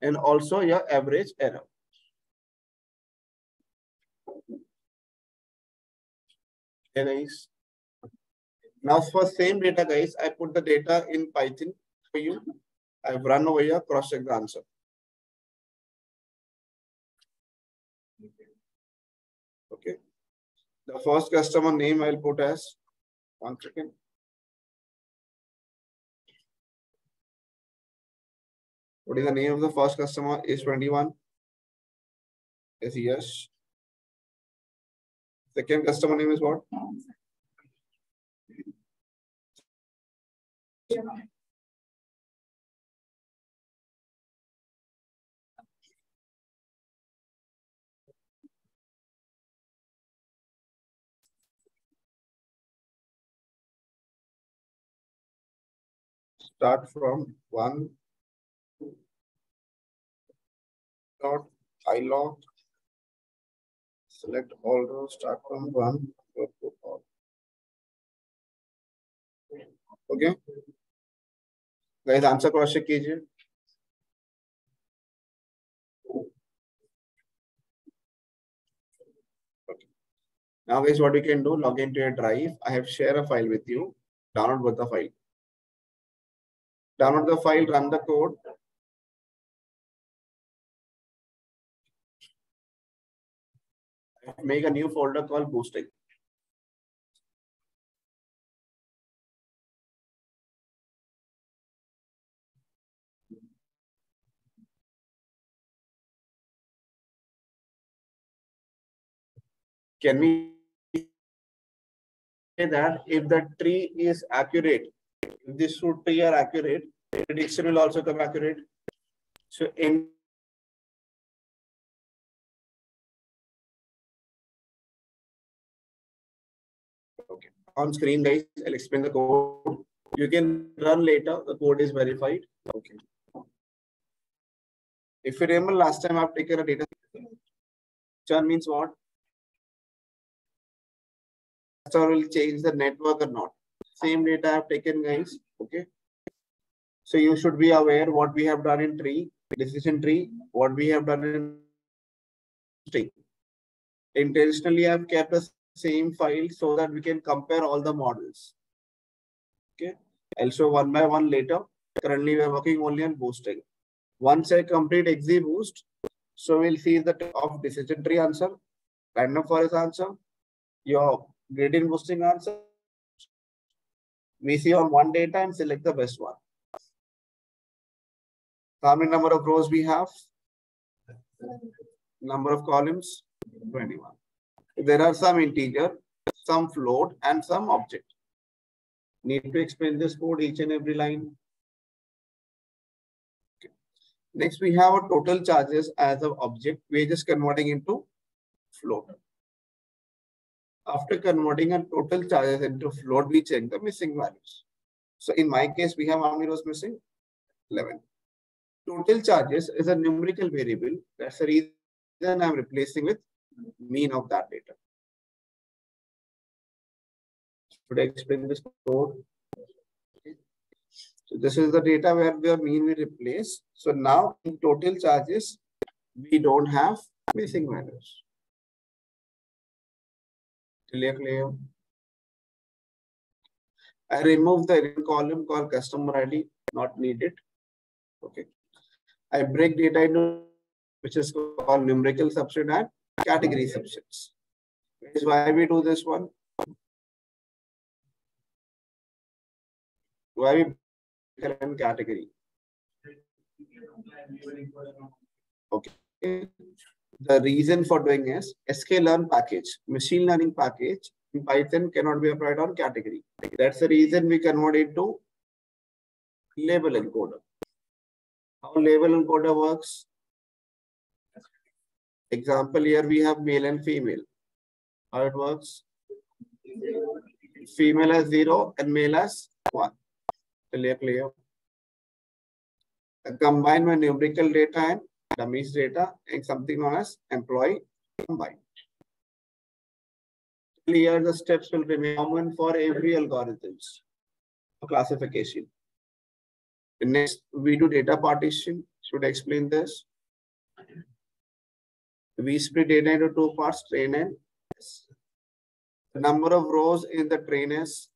And also your average error. Okay, guys. Now for same data, guys, I put the data in Python for you. I've run over here, cross-check the answer. Okay. The first customer name I'll put as, 1 second. What is the name of the first customer? Is 21. Is yes. Second customer name is what? Start from 1 dot ilog. Select all rows, start from 1. Okay. Guys, answer cross check कीजिए. Okay. Now guys, what you can do, log into your drive. I have shared a file with you. Download both the file. Download the file, run the code. Make a new folder called boosting. Can we say that if the tree is accurate, if this two tree are accurate, prediction will also come accurate. So in okay, on screen, guys, I'll explain the code. You can run later. The code is verified. Okay. If you remember last time I've taken a data. Churn means what? Will change the network or not. Same data I've taken, guys. Okay. So you should be aware what we have done in tree, decision tree, what we have done in tree. Intentionally, I've kept the same file so that we can compare all the models. Okay. I'll show one by one later. Currently, we are working only on boosting. Once I complete XGBoost, so we'll see the of decision tree answer, random forest answer, your gradient boosting answer. We see on one data and select the best one. How many number of rows we have? Number of columns? 21. There are some integer, some float, and some object. Need to explain this code each and every line. Okay. Next, we have a total charges as an object. We're just converting into float. After converting a total charges into float, we check the missing values. So in my case, we have how many rows missing? 11. Total charges is a numerical variable. That's the reason I'm replacing with mean of that data. Should I explain this code? Okay. So this is the data where the mean we replace. So now in total charges, we don't have missing values. Clear? I remove the column called customer ID, not needed. Okay. I break data into which is called numerical subset and category subsets. That is why we do this one. Why we and category. Okay. The reason for doing is sklearn package, machine learning package in Python cannot be applied on category. That's the reason we convert it to label encoder. How label encoder works? Example here we have male and female. How it works? Female as 0 and male as 1. Clear. Combine my numerical data and dummies data and something known as employee combine. Here the steps will remain common for every algorithms classification. Next, we do data partition. Should I explain this? We split data into two parts, train and test. The number of rows in the train is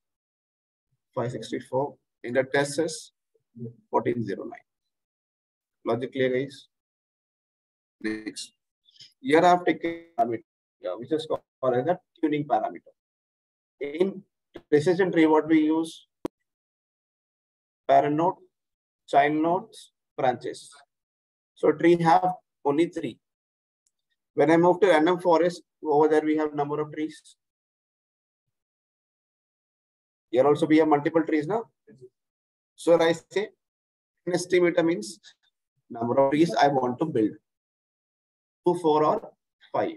564. In the test is 1409. Logic clear, guys? Next. Here I have taken parameter, which is called as a tuning parameter. In decision tree, what we use? Parent node, child nodes, branches. So tree have only 3. When I move to random forest, over there we have number of trees. Here also we have multiple trees now. So I say an estimator means number of trees I want to build. 2, 4 or 5.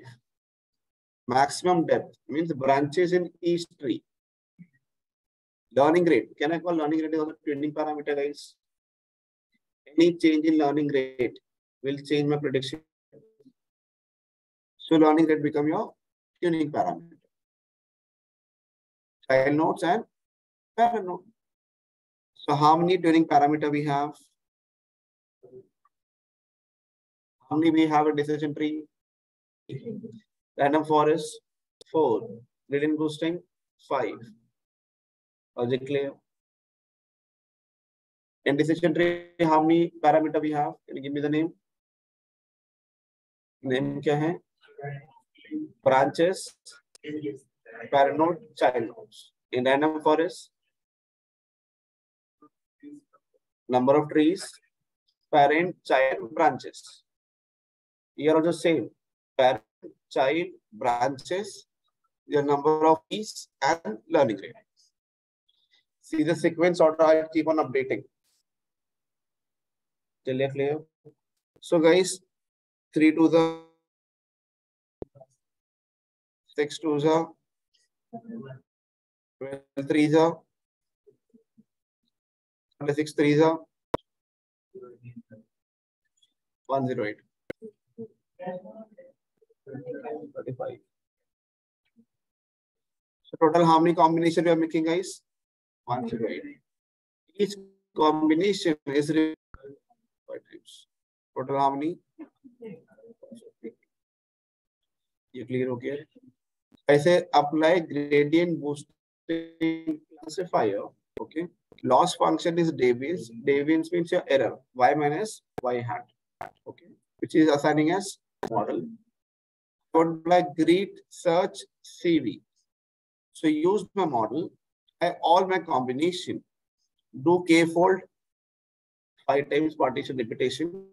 Maximum depth means branches in each tree. Learning rate. Can I call learning rate as a tuning parameter, guys? Any change in learning rate will change my prediction. So learning rate become your tuning parameter. Child nodes and parent node. So how many tuning parameter we have? How many we have a decision tree? Random forest 4. Gradient boosting 5. Logic clear? In decision tree, how many parameter we have? Can you give me the name? Name क्या है? Branches, parent node, child nodes. In random forest, number of trees, parent, child, branches. Here also same. Parent, child, branches, your number of trees and learning rate. See the sequence order, I keep on updating. Clear? So guys, 3 to the 6 to the 12 3 the 26 3 the 108. 35. So total how many combination we are making, guys? 108. Each combination is total how many? ये clear हो गया? ऐसे apply gradient boosting classifier. Okay. Loss function is deviance. Deviance means your error. Y minus y hat. Okay. Which is assigning as model. Would like greet search CV. So use my model. All my combination. Do k-fold. 5 times partition repetition.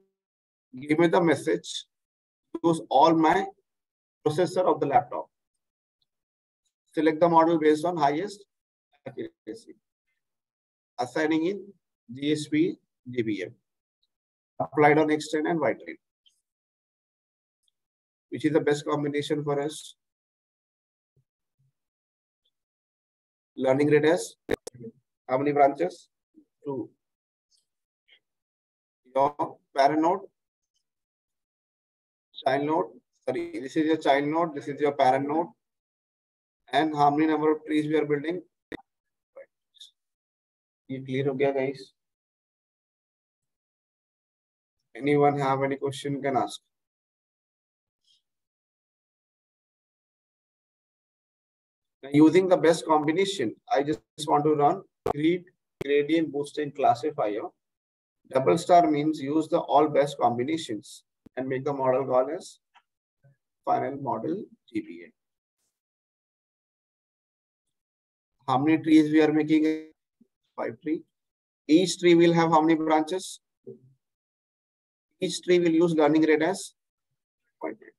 Give me the message. Use all my processor of the laptop. Select the model based on highest accuracy. Assigning in GSP, GBM. Applied on X10 and Y10. Which is the best combination for us? Learning rate is how many branches? 2. Your parent node, child node. Sorry, this is your child node. This is your parent node. And how many number of trees we are building? You clear ho gaya, guys? Anyone have any question can ask. Now, using the best combination, I just want to run gradient boosting classifier. Double star means use the all best combinations and make the model call as final model GPA. How many trees we are making? 5 trees. Each tree will have how many branches? Each tree will use learning rate as 0.8.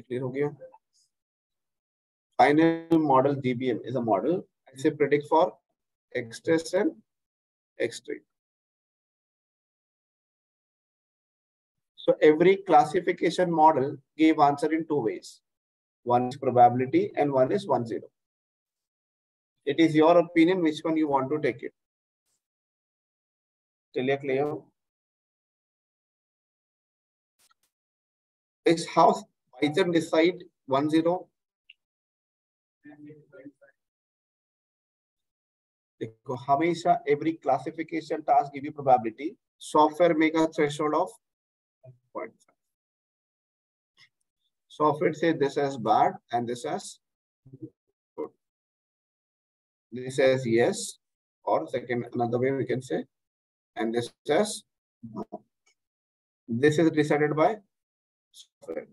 Clear हो गया? Final model GBM is a model ऐसे predict for X test and X tree. So every classification model gave answer in two ways. One is probability and one is 1-0. It is your opinion which one you want to take it. Clear? Is how Python decide 1-0? देखो हमेशा every classification task give you probability. Software make a threshold of 0.5. Software say this as bad and this as good. This as yes, or second another way we can say, and this as no. This is decided by software.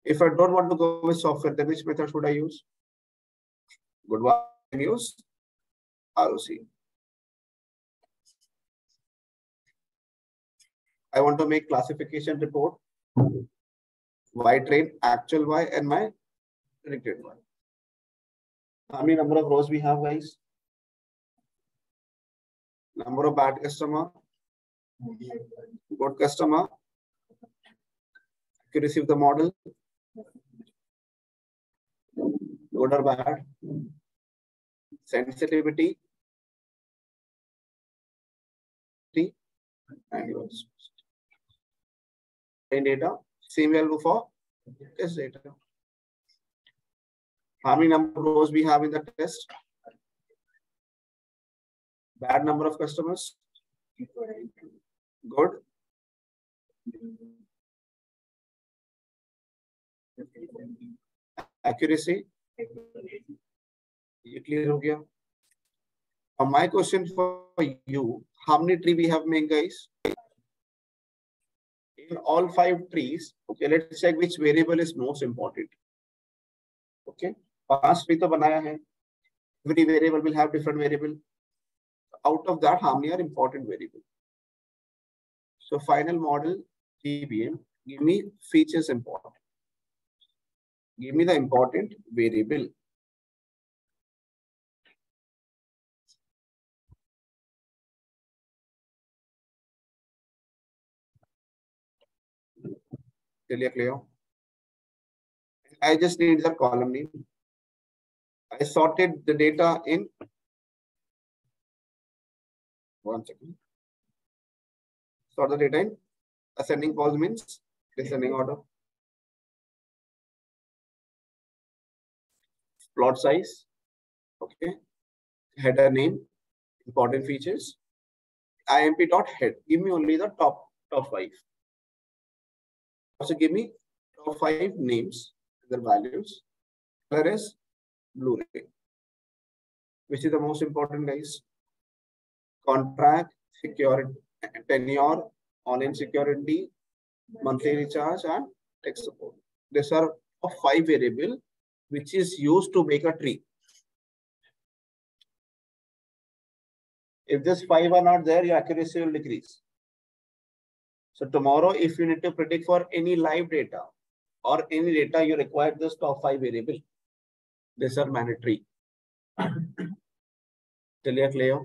If I don't want to go with software, then which method should I use? Good one. I can use ROC. I want to make classification report. Y train, actual Y and my predicted Y. How many number of rows we have, guys? Number of bad customer, good customer, accuracy of the model, good or bad, sensitivity, and yours. In data, same value for test data. How many number of rows we have in the test? Bad number of customers. Good. Accuracy. ये clear हो गया? My question for you: how many tree we have made, guys? In all 5 trees, okay, let's check which variable is most important. Okay, 5 tree तो बनाया है. Every variable will have different variable. Out of that, how many are important variable? So final model GBM, give me features important. Give me the important variable. Clear? I just need the column name. I sorted the data in 1 second. Sort the data in ascending pause means descending order. Plot size. Okay. Header name. Important features. IMP.head. Give me only the top 5. Also give me top 5 names, their values. Color is Blu-ray. Which is the most important, guys? Contract, security, tenure, online security, monthly recharge, and tech support. These are 5 variables which is used to make a tree. If these 5 are not there, your accuracy will decrease. So tomorrow, if you need to predict for any live data or any data, you require this top 5 variable. These are mandatory. Clear?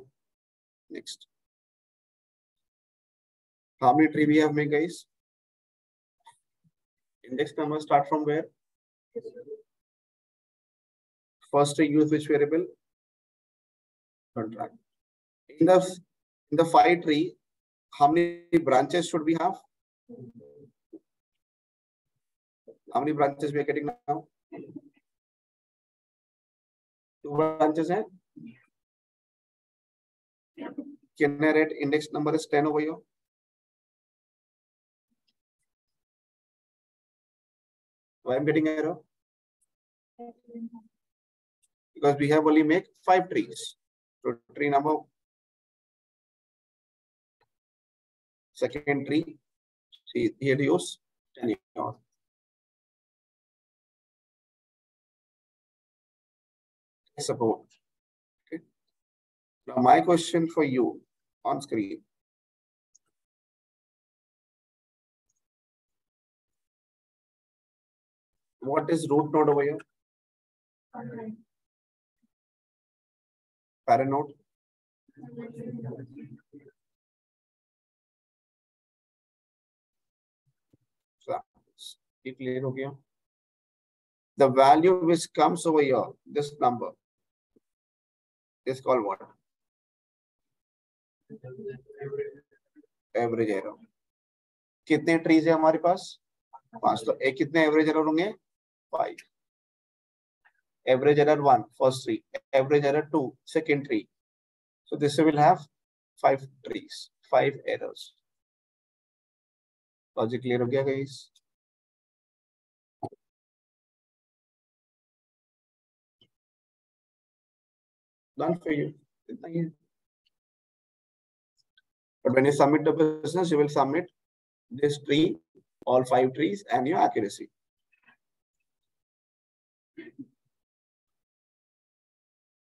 Next. How many tree we have made, guys? Index number start from where? First tree use which variable? Contract. In the 5 tree, how many branches should we have? How many branches we are getting now? 2 branches हैं. Can I write index number is 10 over here? Why I'm getting error? Because we have only make 5 trees. So tree number, second tree, see here use 10. Support. Okay. Now, my question for you on screen. What is root node over here? Parent node? So, ये clear हो गया? The value which comes over here, this number, is called what? Average error. कितने trees है हमारे पास? 5. तो एक कितने average error होंगे? 5. Average error 1, first tree. Average error 2, second tree. So this will have 5 trees, 5 errors. Logic clear हो गया guys? Done for you. But when you submit the business, you will submit this tree, all 5 trees, and your accuracy.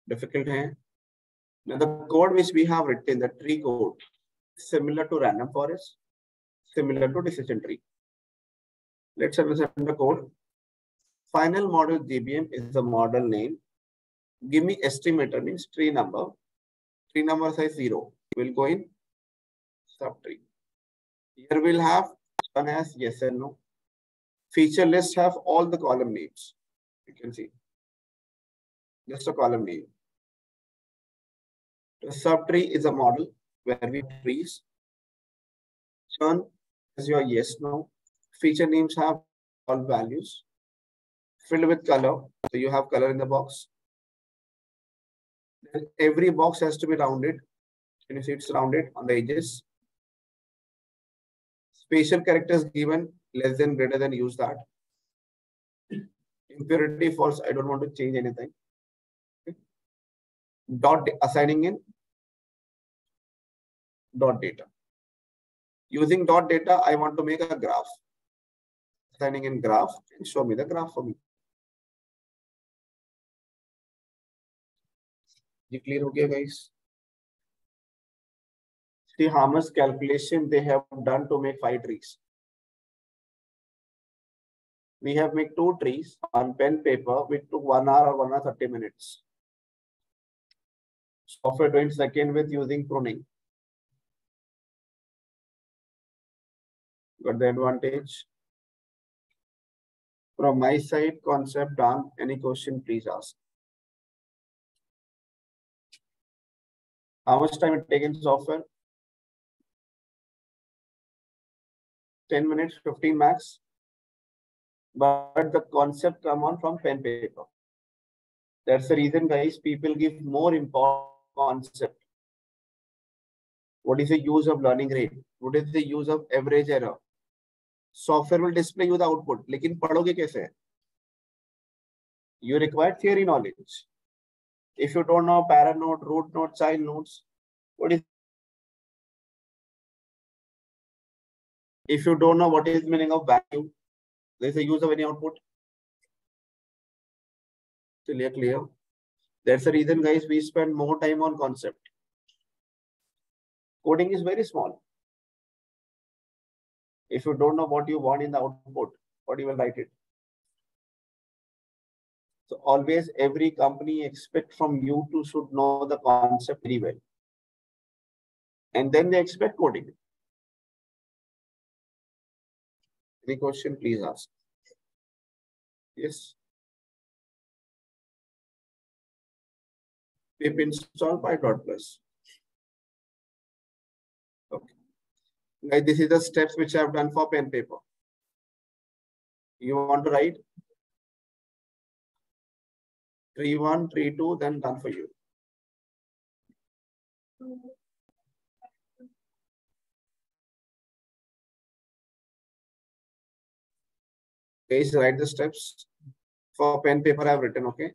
Difficult hai? Now the code which we have written, the tree code, similar to random forest, similar to decision tree. Let's understand the code. Final model GBM is the model name. Give me estimator means tree number. Tree number size 0. We'll go in subtree. Here we'll have one as yes and no. Feature list have all the column names. You can see just a column name. The subtree is a model where we trees. Churn is your yes no. Feature names have all values. Filled with color, so you have color in the box. Then every box has to be rounded. Can you see it's rounded on the edges? Spatial characters given less than, greater than, use that. Impurity false, I don't want to change anything. Okay. Dot assigning in dot data. Using dot data, I want to make a graph. Assigning in graph and show me the graph for me. You clear okay, guys? See how much calculation they have done to make 5 trees. We have made 2 trees on pen paper, which took 1 hour or 1 hour 30 minutes. Software doing second with using pruning. Got the advantage. From my side, concept done. Any question, please ask. How much time it taken software? 10 minutes, 15 max. But the concept come on from pen paper. That's the reason, guys, people give more important concept. What is the use of learning rate? What is the use of average error? Software will display you the output. लेकिन पढ़ोगे कैसे? You require theory knowledge. If you don't know parent node, root node, child nodes, what is? If you don't know what is the meaning of value, there is a use of any output. Clear. That's the reason, guys, we spend more time on concept. Coding is very small. If you don't know what you want in the output, what you will write it. So always every company expect from you to should know the concept very well. And then they expect coding. Any question, please ask. Yes. Pip install .plus. Okay. Guys, this is the steps which I have done for pen paper. You want to write? Tree 1, tree 2, then done for you. Guys, write the steps for pen paper I have written, okay?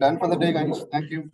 Done for the day, guys. Thank you.